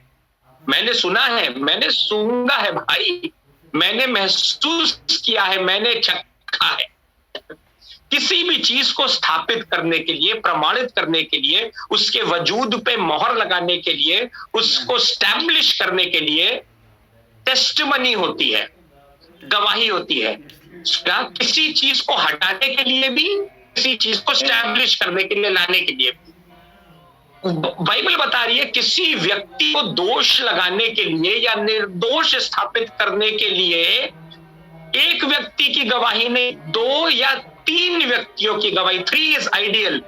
मैंने सुना है, मैंने सूंघा है भाई, मैंने महसूस किया है, मैंने चखा है। किसी भी चीज को स्थापित करने के लिए, प्रमाणित करने के लिए, उसके वजूद पे मोहर लगाने के लिए, उसको स्टैब्लिश करने के लिए टेस्टमनी होती है, गवाही होती है। किसी चीज को हटाने के लिए भी, किसी चीज को स्टैब्लिश करने के लिए, लाने के लिए भी। बाइबल बता रही है किसी व्यक्ति को दोष लगाने के लिए या निर्दोष स्थापित करने के लिए एक व्यक्ति की गवाही नहीं, 2 या 3 व्यक्तियों की गवाही, 3 इज आइडियल,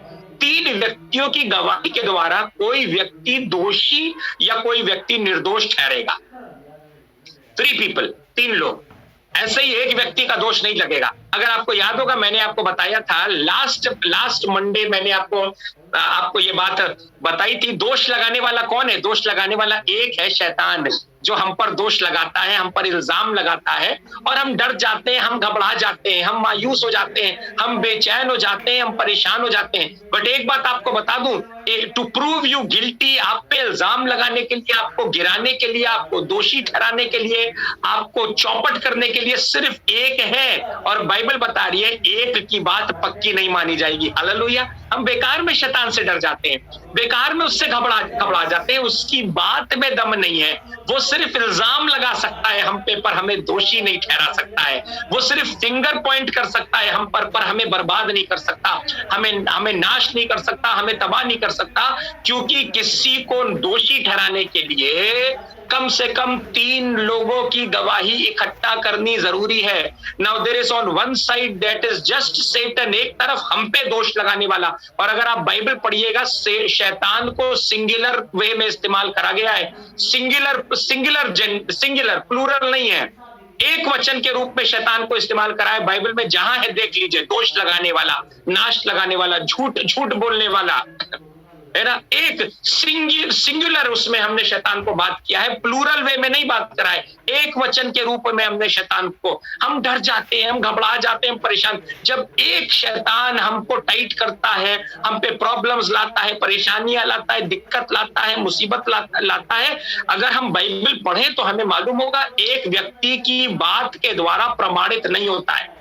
3 व्यक्तियों की गवाही के द्वारा कोई व्यक्ति दोषी या कोई व्यक्ति निर्दोष ठहरेगा। 3 पीपल, 3 लोग, ऐसे ही एक व्यक्ति का दोष नहीं लगेगा। अगर आपको याद होगा, मैंने आपको बताया था लास्ट मंडे, मैंने आपको ये बात बताई थी, दोष लगाने वाला कौन है? दोष लगाने वाला एक है शैतान, जो हम पर दोष लगाता है, हम पर इल्जाम लगाता है, और हम डर जाते हैं, हम घबरा जाते हैं, हम मायूस हो जाते हैं, हम बेचैन हो जाते हैं, हम परेशान हो जाते हैं। बट एक बात आपको बता दूं, टू प्रूव यू गिल्टी, आप पे इल्जाम लगाने के लिए, आपको गिराने के लिए, आपको दोषी ठहराने के लिए, आपको चौपट करने के लिए सिर्फ एक है, और बाइबल बता रही है एक की बात पक्की नहीं मानी जाएगी। हालेलुया। हम बेकार में शैतान से डर जाते हैं, बेकार में उससे घबरा जाते हैं, उसकी बात में दम नहीं है। वो सिर्फ इल्जाम लगा सकता है हम पे, पर हमें दोषी नहीं ठहरा सकता है। वो सिर्फ फिंगर पॉइंट कर सकता है हम पर हमें बर्बाद नहीं कर सकता, हमें नाश नहीं कर सकता, हमें तबाह नहीं कर सकता, क्योंकि किसी को दोषी ठहराने के लिए कम से कम 3 लोगों की गवाही इकट्ठा करनी जरूरी है। Now there is on one side that is just Satan, एक तरफ हम पे दोष लगाने वाला, और अगर आप बाइबल पढ़िएगा, शैतान को सिंगुलर वे में इस्तेमाल करा गया है, सिंगुलर, प्लूरल नहीं है, एक वचन के रूप में शैतान को इस्तेमाल करा है बाइबल में। जहां है देख लीजिए, दोष लगाने वाला, नाश लगाने वाला, झूठ बोलने वाला, है ना, एक सिंगुलर उसमें हमने शैतान को बात किया है, प्लूरल वे में नहीं बात करा है, एक वचन के रूप में हमने शैतान को, हम डर जाते हैं, हम घबरा जाते हैं, परेशान। जब एक शैतान हमको टाइट करता है, हम पे प्रॉब्लम्स लाता है, परेशानियां लाता है, दिक्कत लाता है, मुसीबत लाता है, अगर हम बाइबल पढ़ें तो हमें मालूम होगा एक व्यक्ति की बात के द्वारा प्रमाणित नहीं होता है।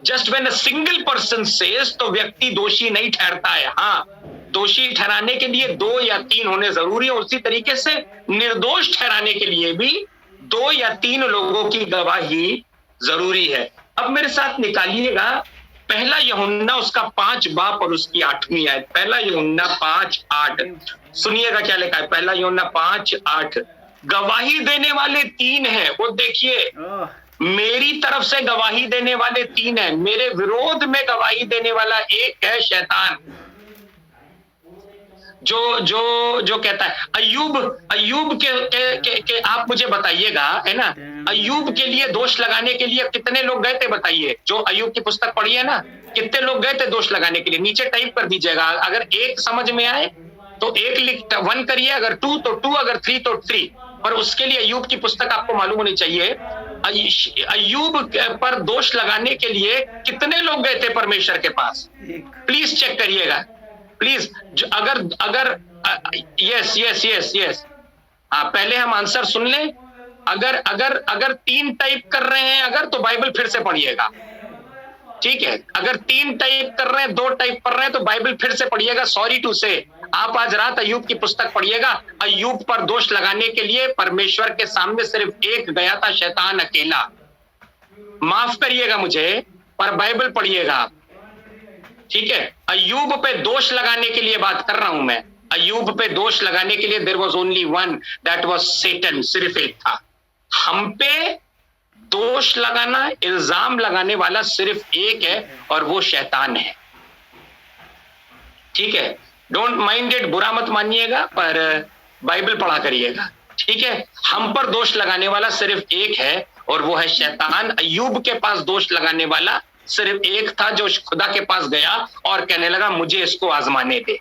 Just when a single person says, तो व्यक्ति दोषी नहीं ठहरता है। हाँ, दोषी ठहराने के लिए 2 या 3 होने जरूरी है, उसी तरीके से निर्दोष ठहराने के लिए भी 2 या 3 लोगों की गवाही जरूरी है। अब मेरे साथ निकालिएगा पहला यूहन्ना उसका 5 बाप और उसकी 8वीं आयत। पहला यूहन्ना 5:8, सुनिएगा क्या लिखा है। पहला यूहन्ना 5:8, गवाही देने वाले 3 हैं। वो देखिए, मेरी तरफ से गवाही देने वाले 3 हैं, मेरे विरोध में गवाही देने वाला एक है शैतान, जो कहता है अय्यूब के आप मुझे बताइएगा, है ना, अय्यूब के लिए दोष लगाने के लिए कितने लोग गए थे बताइए? जो अय्यूब की पुस्तक पढ़ी है ना, कितने लोग गए थे दोष लगाने के लिए? नीचे टाइप कर दीजिएगा। अगर 1 समझ में आए तो 1 करिए, अगर 2 तो 2, अगर 3 तो 3। पर उसके लिए अय्यूब की पुस्तक आपको मालूम होनी चाहिए। अय्यूब पर दोष लगाने के लिए कितने लोग गए थे परमेश्वर के पास? प्लीज चेक करिएगा, प्लीज। अगर यस, हाँ, पहले हम आंसर सुन लें। अगर 3 टाइप कर रहे हैं अगर, तो बाइबल फिर से पढ़िएगा, ठीक है। अगर 3 टाइप कर रहे हैं, 2 टाइप कर रहे हैं, तो बाइबल फिर से पढ़िएगा। सॉरी टू से, आप आज रात अय्यूब की पुस्तक पढ़िएगा। अय्यूब पर दोष लगाने के लिए परमेश्वर के सामने सिर्फ एक गया था, शैतान अकेला। माफ करिएगा मुझे, पर बाइबल पढ़िएगा, ठीक है। अय्यूब पे दोष लगाने के लिए बात कर रहा हूं मैं। अय्यूब पे दोष लगाने के लिए there was only one, that was Satan, सिर्फ एक था। हम पे दोष लगाना, इल्जाम लगाने वाला सिर्फ एक है, और वो शैतान है, ठीक है। डोंट माइंड इट, बुरा मत मानिएगा, पर बाइबल पढ़ा करिएगा, ठीक है। हम पर दोष लगाने वाला सिर्फ एक है, और वो है शैतान। अय्यूब के पास दोष लगाने वाला सिर्फ एक था, जो खुदा के पास गया और कहने लगा मुझे इसको आजमाने दे।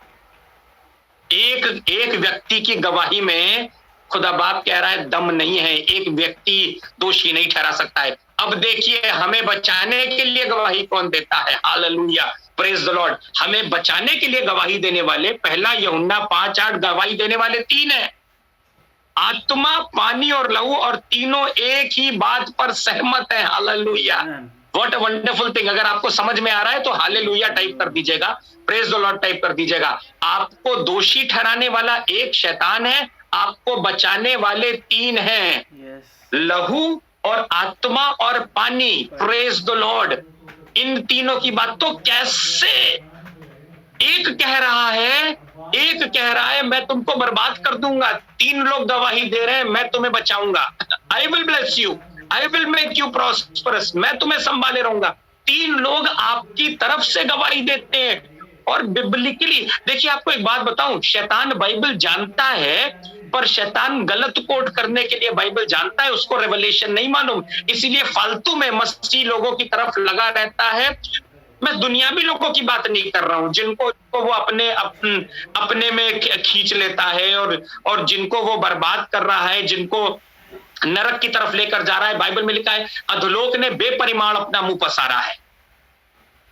एक व्यक्ति की गवाही में खुदा बाप कह रहा है दम नहीं है, एक व्यक्ति दोषी नहीं ठहरा सकता है। अब देखिए, हमें बचाने के लिए गवाही कौन देता है? Hallelujah, praise the Lord. हमें बचाने के लिए गवाही देने वाले, पहला यूहन्ना 5:8, गवाही देने वाले 3 हैं, आत्मा, पानी और लहू, और तीनों एक ही बात पर सहमत है। Hallelujah, what a wonderful thing. अगर आपको समझ में आ रहा है तो हालेलुया टाइप कर दीजिएगा, प्रेज द लॉर्ड टाइप कर दीजिएगा। आपको दोषी ठहराने वाला एक शैतान है, आपको बचाने वाले तीन हैं, लहू और आत्मा और पानी। Praise the Lord. इन तीनों की बात तो कैसे एक कह रहा है मैं तुमको बर्बाद कर दूंगा, तीन लोग गवाही दे रहे हैं मैं तुम्हें बचाऊंगा, I will bless you, I will make you prosperous, मैं तुम्हें संभाले रहूंगा। तीन लोग आपकी तरफ से गवाही देते हैं। और बिब्लिकली देखिए, आपको एक बात बताऊं, शैतान बाइबल जानता है, पर शैतान गलत कोट करने के लिए बाइबल जानता है, उसको रेवलेशन नहीं मालूम, इसीलिए फालतू में मस्ती लोगों की तरफ लगा रहता है। मैं दुनियावी लोगों की बात नहीं कर रहा हूं, जिनको वो अपने में खींच लेता है और जिनको वो बर्बाद कर रहा है, जिनको नरक की तरफ लेकर जा रहा है। बाइबल में लिखा है अधोलोक ने बेपरिमाण अपना मुंह पसारा है।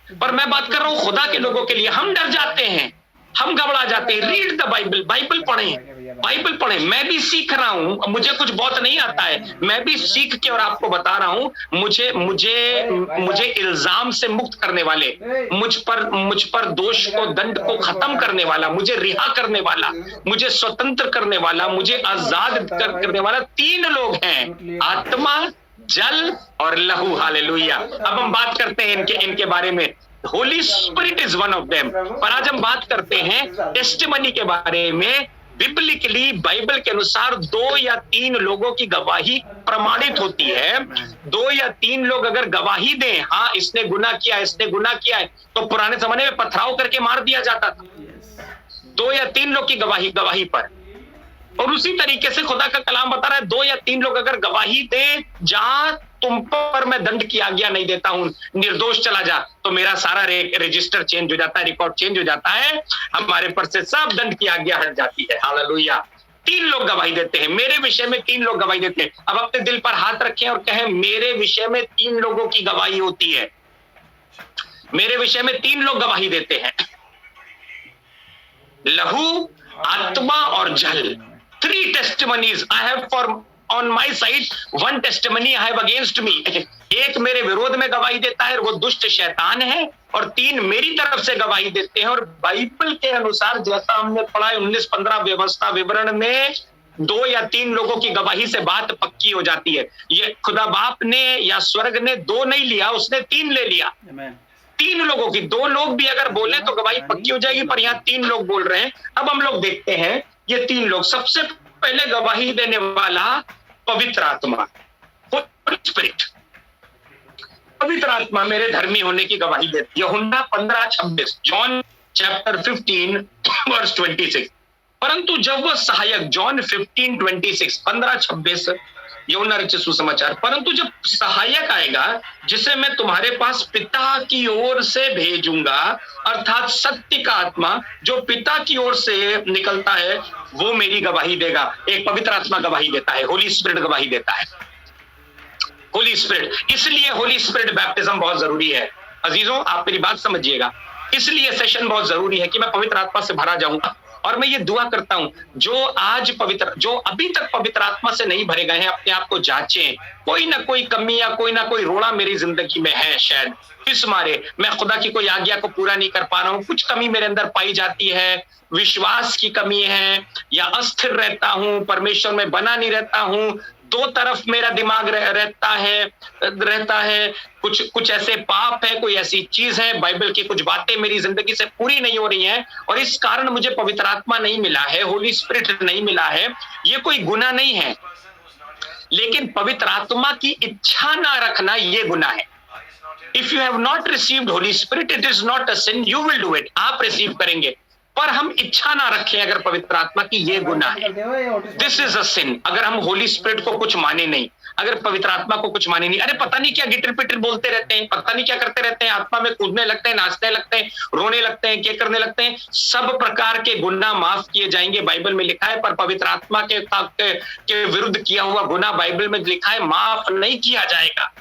पर मैं बात कर रहा हूं खुदा के लोगों के लिए। हम डर जाते हैं, हम घबरा जाते हैं। रीड द बाइबल, बाइबल पढ़ें। मैं भी सीख रहा हूं, मुझे कुछ बहुत नहीं आता है, मैं भी सीख के और आपको बता रहा हूं। मुझे इल्जाम से मुक्त करने वाले, मुझ पर दोष को, दंड को खत्म करने वाला, मुझे रिहा करने वाला, मुझे स्वतंत्र करने वाला, मुझे आजाद करने वाला तीन लोग हैं, आत्मा, जल और लहू। हालेलुया। अब हम बात करते हैं इनके बारे में। Holi spirit is one of them. पर आज हम बात करते हैं टेस्टिमनी के बारे में। बिब्लिकली बाइबल के अनुसार 2 या 3 लोगों की गवाही प्रमाणित होती है। 2 या 3 लोग अगर गवाही दें, हाँ इसने गुनाह किया है, तो पुराने जमाने में पथराव करके मार दिया जाता था। 2 या 3 लोग की गवाही पर। और उसी तरीके से खुदा का कलाम बता रहा है 2 या 3 लोग अगर गवाही दे, जहां तुम पर मैं दंड की आज्ञा नहीं देता हूं, निर्दोष चला जा, तो मेरा सारा रजिस्टर चेंज हो जाता है, रिकॉर्ड चेंज हो जाता है, हमारे पर से सब दंड की आज्ञा हट जाती है। हालेलुया। 3 लोग गवाही देते हैं, मेरे विषय में 3 लोग गवाही देते हैं। अब अपने दिल पर हाथ रखें और कहें मेरे विषय में 3 लोगों की गवाही होती है। मेरे विषय में 3 लोग गवाही देते हैं, लहू, आत्मा और जल। 3 testimonies I have on my side, 1 testimony I have against me. एक मेरे विरोध में गवाही देता है, वो दुष्ट शैतान है, और 3 मेरी तरफ से गवाही देते हैं। और बाइबल के अनुसार जैसा हमने पढ़ा 19-15 व्यवस्था विवरण में 2 या 3 लोगों की गवाही से बात पक्की हो जाती है। ये खुदा बाप ने या स्वर्ग ने 2 नहीं लिया, उसने 3 ले लिया। 3 लोगों की, 2 लोग भी अगर बोले तो गवाही पक्की हो जाएगी, पर यहाँ 3 लोग बोल रहे हैं। अब हम लोग देखते हैं ये 3 लोग। सबसे पहले गवाही देने वाला पवित्र आत्मा, होली स्पिरिट। पवित्र आत्मा मेरे धर्मी होने की गवाही देती है। यूहन्ना 15:26, जॉन चैप्टर 15 वर्स 26। परंतु जब वह सहायक, जॉन 15:26, 15:26 यूहन्ना रचित सुसमाचार, परंतु जब सहायक आएगा जिसे मैं तुम्हारे पास पिता की ओर से भेजूंगा, अर्थात सत्य का आत्मा जो पिता की ओर से निकलता है, वो मेरी गवाही देगा। एक पवित्र आत्मा गवाही देता है, होली स्पिरिट गवाही देता है। होली स्पिरिट, इसलिए होली स्पिरिट बैप्टिज्म बहुत जरूरी है। अजीजों, आप मेरी बात समझिएगा, इसलिए सेशन बहुत जरूरी है कि मैं पवित्र आत्मा से भरा जाऊंगा। और मैं ये दुआ करता हूं, जो अभी तक पवित्र आत्मा से नहीं भरे गए हैं, अपने आप को जांचें। कोई ना कोई कमी या कोई ना कोई रोड़ा मेरी जिंदगी में है, शायद इस मारे मैं खुदा की कोई आज्ञा को पूरा नहीं कर पा रहा हूं, कुछ कमी मेरे अंदर पाई जाती है, विश्वास की कमी है, या अस्थिर रहता हूं, परमेश्वर में बना नहीं रहता हूं, 2 तरफ मेरा दिमाग रहता है, कुछ ऐसे पाप है, कोई ऐसी चीज है, बाइबल की कुछ बातें मेरी जिंदगी से पूरी नहीं हो रही हैं, और इस कारण मुझे पवित्र आत्मा नहीं मिला है, होली स्पिरिट नहीं मिला है। ये कोई गुनाह नहीं है, लेकिन पवित्र आत्मा की इच्छा ना रखना ये गुनाह है। If you have not received Holy Spirit, it is not a sin, you will do it, आप रिसीव करेंगे, पर हम इच्छा ना रखें अगर पवित्र आत्मा की, ये गुनाह है। दिस इज अ सिन। अगर हम होली स्पिरिट को कुछ माने नहीं, अगर पवित्र आत्मा को कुछ माने नहीं, अरे पता नहीं क्या गिटर पिटर बोलते रहते हैं, पता नहीं क्या करते रहते हैं, आत्मा में कूदने लगते हैं, नाचने लगते हैं, रोने लगते हैं, क्या करने लगते हैं, सब प्रकार के गुनाह माफ किए जाएंगे, बाइबल में लिखा है। पर पवित्र आत्मा के विरुद्ध किया हुआ गुनाह बाइबल में लिखा है माफ नहीं किया जाएगा।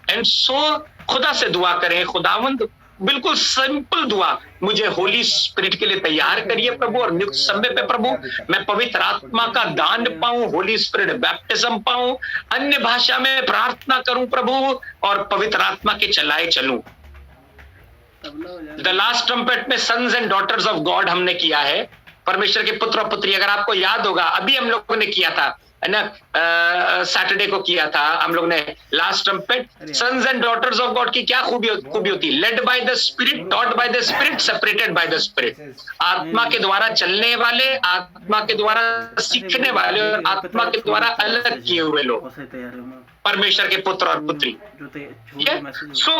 एंड सो खुदा से दुआ करें, खुदावंद, बिल्कुल सिंपल दुआ, मुझे होली स्पिरिट के लिए तैयार करिए प्रभु, और नियुक्त समय पे प्रभु मैं पवित्र आत्मा का दान पाऊं, होली स्पिरिट बैप्टिज्म पाऊं, अन्य भाषा में प्रार्थना करूं प्रभु, और पवित्र आत्मा के चलाए चलूं। द लास्ट ट्रम्पेट में sons and daughters of God हमने किया है, परमेश्वर के पुत्र और पुत्री। अगर आपको याद होगा, अभी हम लोगों ने किया था, है ना, सैटरडे को किया था हम लोग ने last trumpet. Sons and daughters of God की क्या खूबी होती है? Led by the spirit, taught by the spirit, separated by the spirit. आत्मा के द्वारा चलने वाले, आत्मा के द्वारा सीखने वाले और आत्मा के द्वारा अलग किए हुए लोग परमेश्वर के पुत्र और पुत्री। सो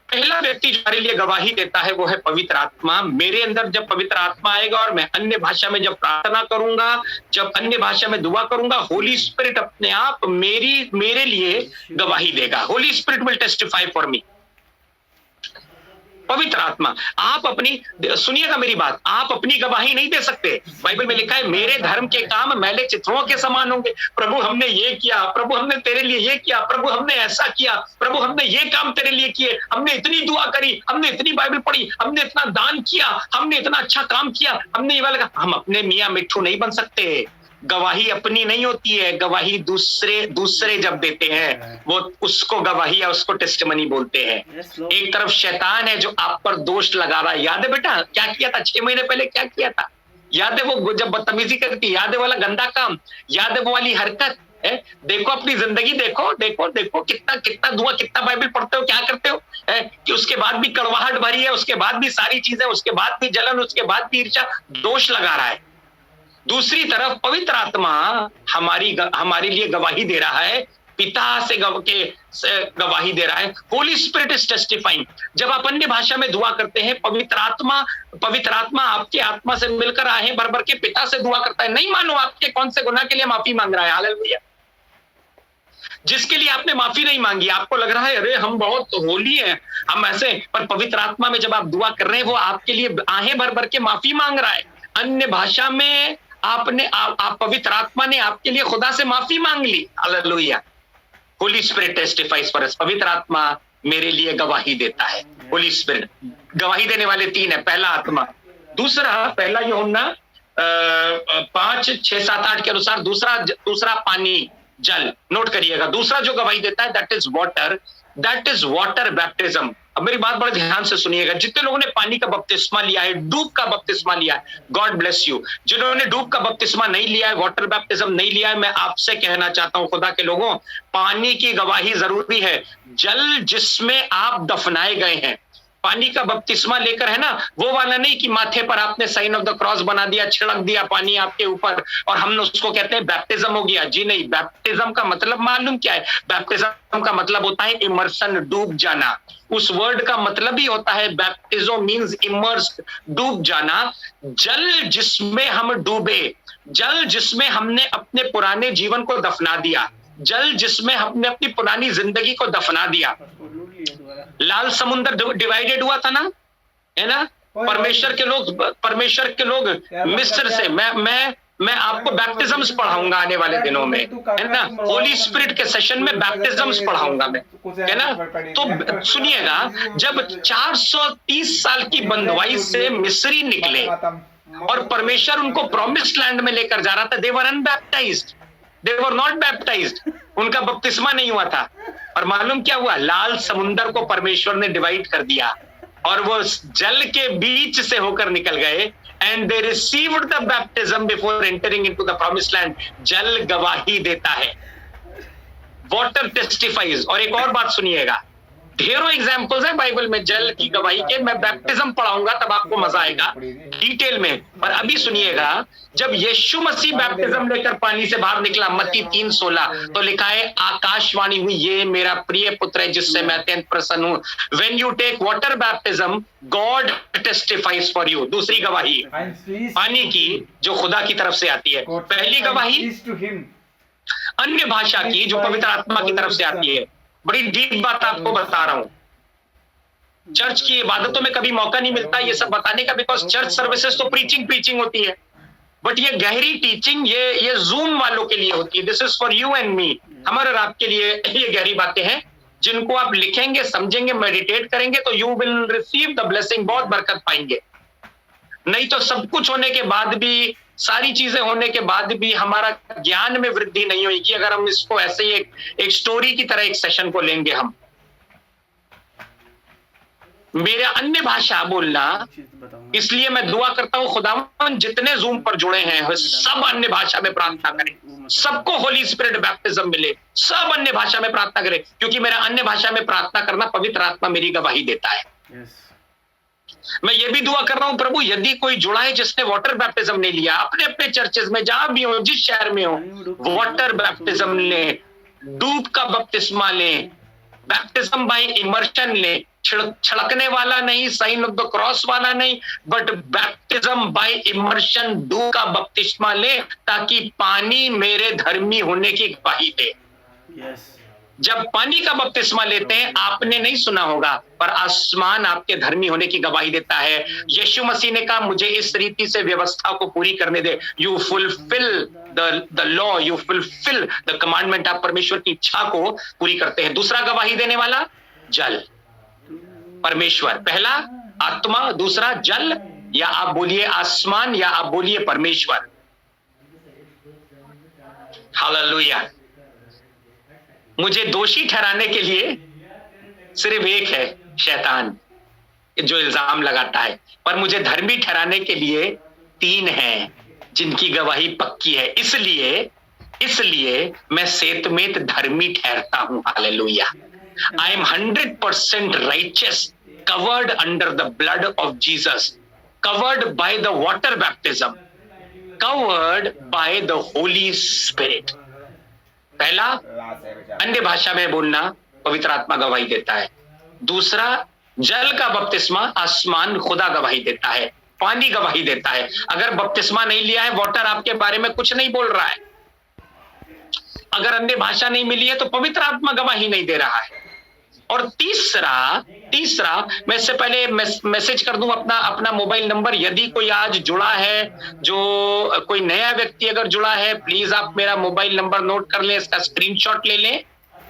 पहला व्यक्ति जो हमारे लिए गवाही देता है वो है पवित्र आत्मा। मेरे अंदर जब पवित्र आत्मा आएगा और मैं अन्य भाषा में जब प्रार्थना करूंगा, जब अन्य भाषा में दुआ करूंगा, होली स्पिरिट अपने आप मेरे लिए गवाही देगा। Holi spirit will testify for me. पवित्र आत्मा, आप अपनी, सुनिएगा मेरी बात, आप अपनी गवाही नहीं दे सकते। बाइबल में लिखा है मेरे धर्म के काम मैले चित्रों के समान होंगे। प्रभु हमने ये किया, प्रभु हमने तेरे लिए ये किया, प्रभु हमने ऐसा किया, प्रभु हमने ये काम तेरे लिए किए, हमने इतनी दुआ करी, हमने इतनी बाइबल पढ़ी, हमने इतना दान किया, हमने इतना अच्छा काम किया, हमने ये वाला। हम अपने मियाँ मिट्ठू नहीं बन सकते। गवाही अपनी नहीं होती है, गवाही दूसरे जब देते हैं वो उसको गवाही या उसको टेस्टिमनी बोलते हैं। एक तरफ शैतान है जो आप पर दोष लगा रहा है। याद है बेटा क्या किया था 6 महीने पहले, क्या किया था? याद है वो जब बदतमीजी करती, याद है वाला गंदा काम, याद है वो वाली हरकत है? देखो अपनी जिंदगी, देखो देखो देखो कितना दुआ, कितना बाइबल पढ़ते हो, क्या करते हो है? कि उसके बाद भी कड़वाहट भरी है, उसके बाद भी सारी चीजें, उसके बाद भी जलन, उसके बाद भी ईर्ष्या, दोष लगा रहा है। दूसरी तरफ पवित्र आत्मा हमारे लिए गवाही दे रहा है, पिता से गवाही दे रहा है। Holi spirit is testifying. जब आप अन्य भाषा में दुआ करते हैं, पवित्र आत्मा आपके आत्मा से मिलकर आए हैं, भर भर के पिता से दुआ करता है। नहीं मानो आपके कौन से गुनाह के लिए माफी मांग रहा है। हालेलुया। जिसके लिए आपने माफी नहीं मांगी, आपको लग रहा है अरे हम बहुत होली हैं, हम ऐसे, पर पवित्र आत्मा में जब आप दुआ कर रहे हैं वो आपके लिए आहें भर भर के माफी मांग रहा है। अन्य भाषा में आप पवित्र आत्मा ने आपके लिए खुदा से माफी मांग ली। Hallelujah. Holy Spirit testifies for us. पवित्र आत्मा मेरे लिए गवाही देता है। होली स्पिरिट गवाही देने वाले 3 है। पहला आत्मा, दूसरा पहला यूहन्ना 5, 6, 7, 8 के अनुसार दूसरा पानी, जल। नोट करिएगा, दूसरा जो गवाही देता है दैट इज वाटर बैप्टिज्म। अब मेरी बात बड़े ध्यान से सुनिएगा। जितने लोगों ने पानी का बपतिस्मा लिया है, डूब का बपतिस्मा लिया है, गॉड ब्लेस यू। जिन्होंने डूब का बपतिस्मा नहीं लिया है, वाटर बैप्टिज्म नहीं लिया है, मैं आपसे कहना चाहता हूं खुदा के लोगों, पानी की गवाही जरूरी है। जल जिसमें आप दफनाए गए हैं, पानी का बपतिस्मा लेकर, है ना, वो वाला नहीं कि माथे पर आपने साइन ऑफ द क्रॉस बना दिया, छिड़क दिया पानी आपके ऊपर और हम उसको कहते हैं बैप्टिज्म हो गया। जी नहीं, बैप्टिज्म का मतलब मालूम क्या है? बैप्टिज्म का मतलब होता है इमर्सन, डूब जाना। उस वर्ड का मतलब ही होता है बैप्टिज्म मींस इमर्स्ड, डूब जाना। जल जिसमें हम डूबे, जल जिसमें हमने अपने पुराने जीवन को दफना दिया, जल जिसमें हमने अपनी पुरानी जिंदगी को दफना दिया। लाल समुद्र डिवाइडेड हुआ था ना, है ना? परमेश्वर के लोग मिस्र से, मैं आपको बैप्टिज्म्स पढ़ाऊंगा आने वाले दिनों में, है ना? होली स्पिरिट के सेशन में बैप्टिज्म्स पढ़ाऊंगा मैं, है ना? तो सुनिएगा, जब 430 साल की बंधुआई से मिस्री निकले और परमेश्वर उनको प्रॉमिस्ड लैंड में लेकर जा रहा था, दे वर अनबैप्टाइज्ड, दे वर नॉट बैप्टाइज्ड, उनका बपतिस्मा नहीं हुआ था। और मालूम क्या हुआ? लाल समुंदर को परमेश्वर ने डिवाइड कर दिया और वो जल के बीच से होकर निकल गए। And they received the baptism before entering into the promised land. जल गवाही देता है, वाटर टेस्टिफाइज। और एक और बात सुनिएगा, ढेरों एग्जाम्पल्स हैं बाइबल में जल की गवाही के। मैं बैप्टिज्म पढ़ाऊंगा तब आपको मजा आएगा डिटेल में, पर अभी सुनिएगा, जब यीशु मसीह बैप्टिज्म लेकर पानी से बाहर निकला, मत्ती 3:16, तो लिखा है आकाशवाणी हुई, ये मेरा प्रिय पुत्र है जिससे मैं अत्यंत प्रसन्न हूं। When you take water baptism, God testifies for you. दूसरी गवाही पानी की जो खुदा की तरफ से आती है। पहली गवाही अन्य भाषा की जो पवित्र आत्मा की तरफ से आती है। बड़ी डीप बात आपको बता रहा हूं। चर्च की इबादतों में कभी मौका नहीं मिलता ये सब बताने का, बिकॉज चर्च सर्विसेज तो प्रीचिंग होती है, बट ये गहरी टीचिंग ये जूम वालों के लिए होती है। This is for you and me, हमारे और आपके लिए ये गहरी बातें हैं जिनको आप लिखेंगे, समझेंगे, मेडिटेट करेंगे तो you will receive the blessing, बहुत बरकत पाएंगे। नहीं तो सब कुछ होने के बाद भी, सारी चीजें होने के बाद भी हमारा ज्ञान में वृद्धि नहीं होगी अगर हम इसको ऐसे ही एक स्टोरी की तरह एक सेशन को लेंगे हम। मेरे अन्य भाषा बोलना, इसलिए मैं दुआ करता हूं खुदावन जितने जूम पर जुड़े हैं वे सब अन्य भाषा में प्रार्थना करें, सबको होली स्पिरिट बैप्टिज्म मिले, सब अन्य भाषा में प्रार्थना करें, क्योंकि मेरा अन्य भाषा में प्रार्थना करना पवित्र आत्मा मेरी गवाही देता है। मैं ये भी दुआ कर रहा हूं प्रभु, यदि कोई जुड़ा है जिसने वाटर बैप्टिज्म नहीं लिया, अपने अपने चर्चेस में जहां भी हो, जिस शहर में हो, वाटर बैप्टिज्म ले, डूब का बपतिस्मा ले, बैप्टिज्म बाय इमर्शन ले, छिड़कने वाला नहीं, साइन ऑफ द क्रॉस वाला नहीं, बट बैप्टिज्म बाय इमर्शन, डूब का बपतिस्मा ले, ताकि पानी मेरे धर्मी होने की गवाही दे। जब पानी का बपतिस्मा लेते हैं, आपने नहीं सुना होगा, पर आसमान आपके धर्मी होने की गवाही देता है। यीशु मसीह ने कहा मुझे इस रीति से व्यवस्था को पूरी करने दे। You fulfil the law, you fulfil the commandment. आप परमेश्वर की इच्छा को पूरी करते हैं। दूसरा गवाही देने वाला जल, परमेश्वर। पहला आत्मा, दूसरा जल, या आप बोलिए आसमान, या आप बोलिए परमेश्वर। हालेलुया। मुझे दोषी ठहराने के लिए सिर्फ एक है, शैतान, जो इल्जाम लगाता है, पर मुझे धर्मी ठहराने के लिए तीन हैं जिनकी गवाही पक्की है। इसलिए मैं सेतमेत धर्मी ठहरता हूं। Hallelujah. I am 100% righteous, covered under the blood of Jesus, covered by the water baptism, covered by the Holy spirit. पहला, अन्य भाषा में बोलना पवित्र आत्मा गवाही देता है। दूसरा, जल का बपतिस्मा, आसमान खुदा गवाही देता है, पानी गवाही देता है। अगर बपतिस्मा नहीं लिया है, वाटर आपके बारे में कुछ नहीं बोल रहा है। अगर अन्य भाषा नहीं मिली है तो पवित्र आत्मा गवाही नहीं दे रहा है। और तीसरा मैं इससे पहले मैसेज कर दूं अपना मोबाइल नंबर। यदि कोई आज जुड़ा है, जो कोई नया व्यक्ति अगर जुड़ा है, प्लीज आप मेरा मोबाइल नंबर नोट कर लें, इसका स्क्रीनशॉट ले लें,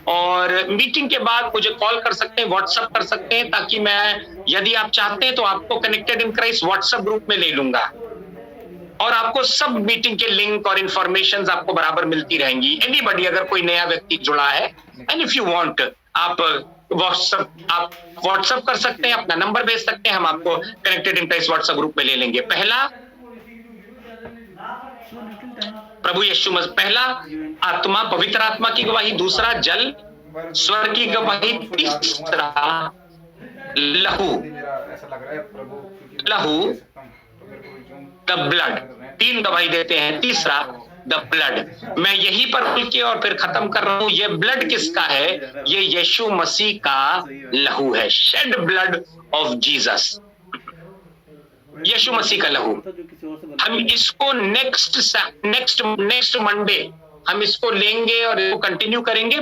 और मीटिंग के बाद मुझे कॉल कर सकते हैं, व्हाट्सएप कर सकते हैं, ताकि मैं, यदि आप चाहते हैं तो आपको connected in Christ WhatsApp group में ले लूंगा, और आपको सब मीटिंग के लिंक और इंफॉर्मेशन आपको बराबर मिलती रहेंगी। एनीबडी, अगर कोई नया व्यक्ति जुड़ा है, एंड इफ यू वांट, आप व्हाट्सएप कर सकते हैं, अपना नंबर भेज सकते हैं, हम आपको connected in Christ WhatsApp group में ले लेंगे। पहला प्रभु यीशु मसीह, पहला आत्मा, पवित्र आत्मा की गवाही, दूसरा जल, स्वर की गवाही, तीसरा लहू, द ब्लड। तीन गवाही देते हैं। तीसरा द ब्लड। मैं यहीं पर बोल के और फिर खत्म कर रहा हूं। ये ब्लड किसका है? ये यीशु मसीह का लहू है। शेड ब्लड ऑफ जीसस, यीशु मसीह का लहू। हम इसको नेक्स्ट मंडे हम इसको लेंगे और इसको कंटिन्यू करेंगे।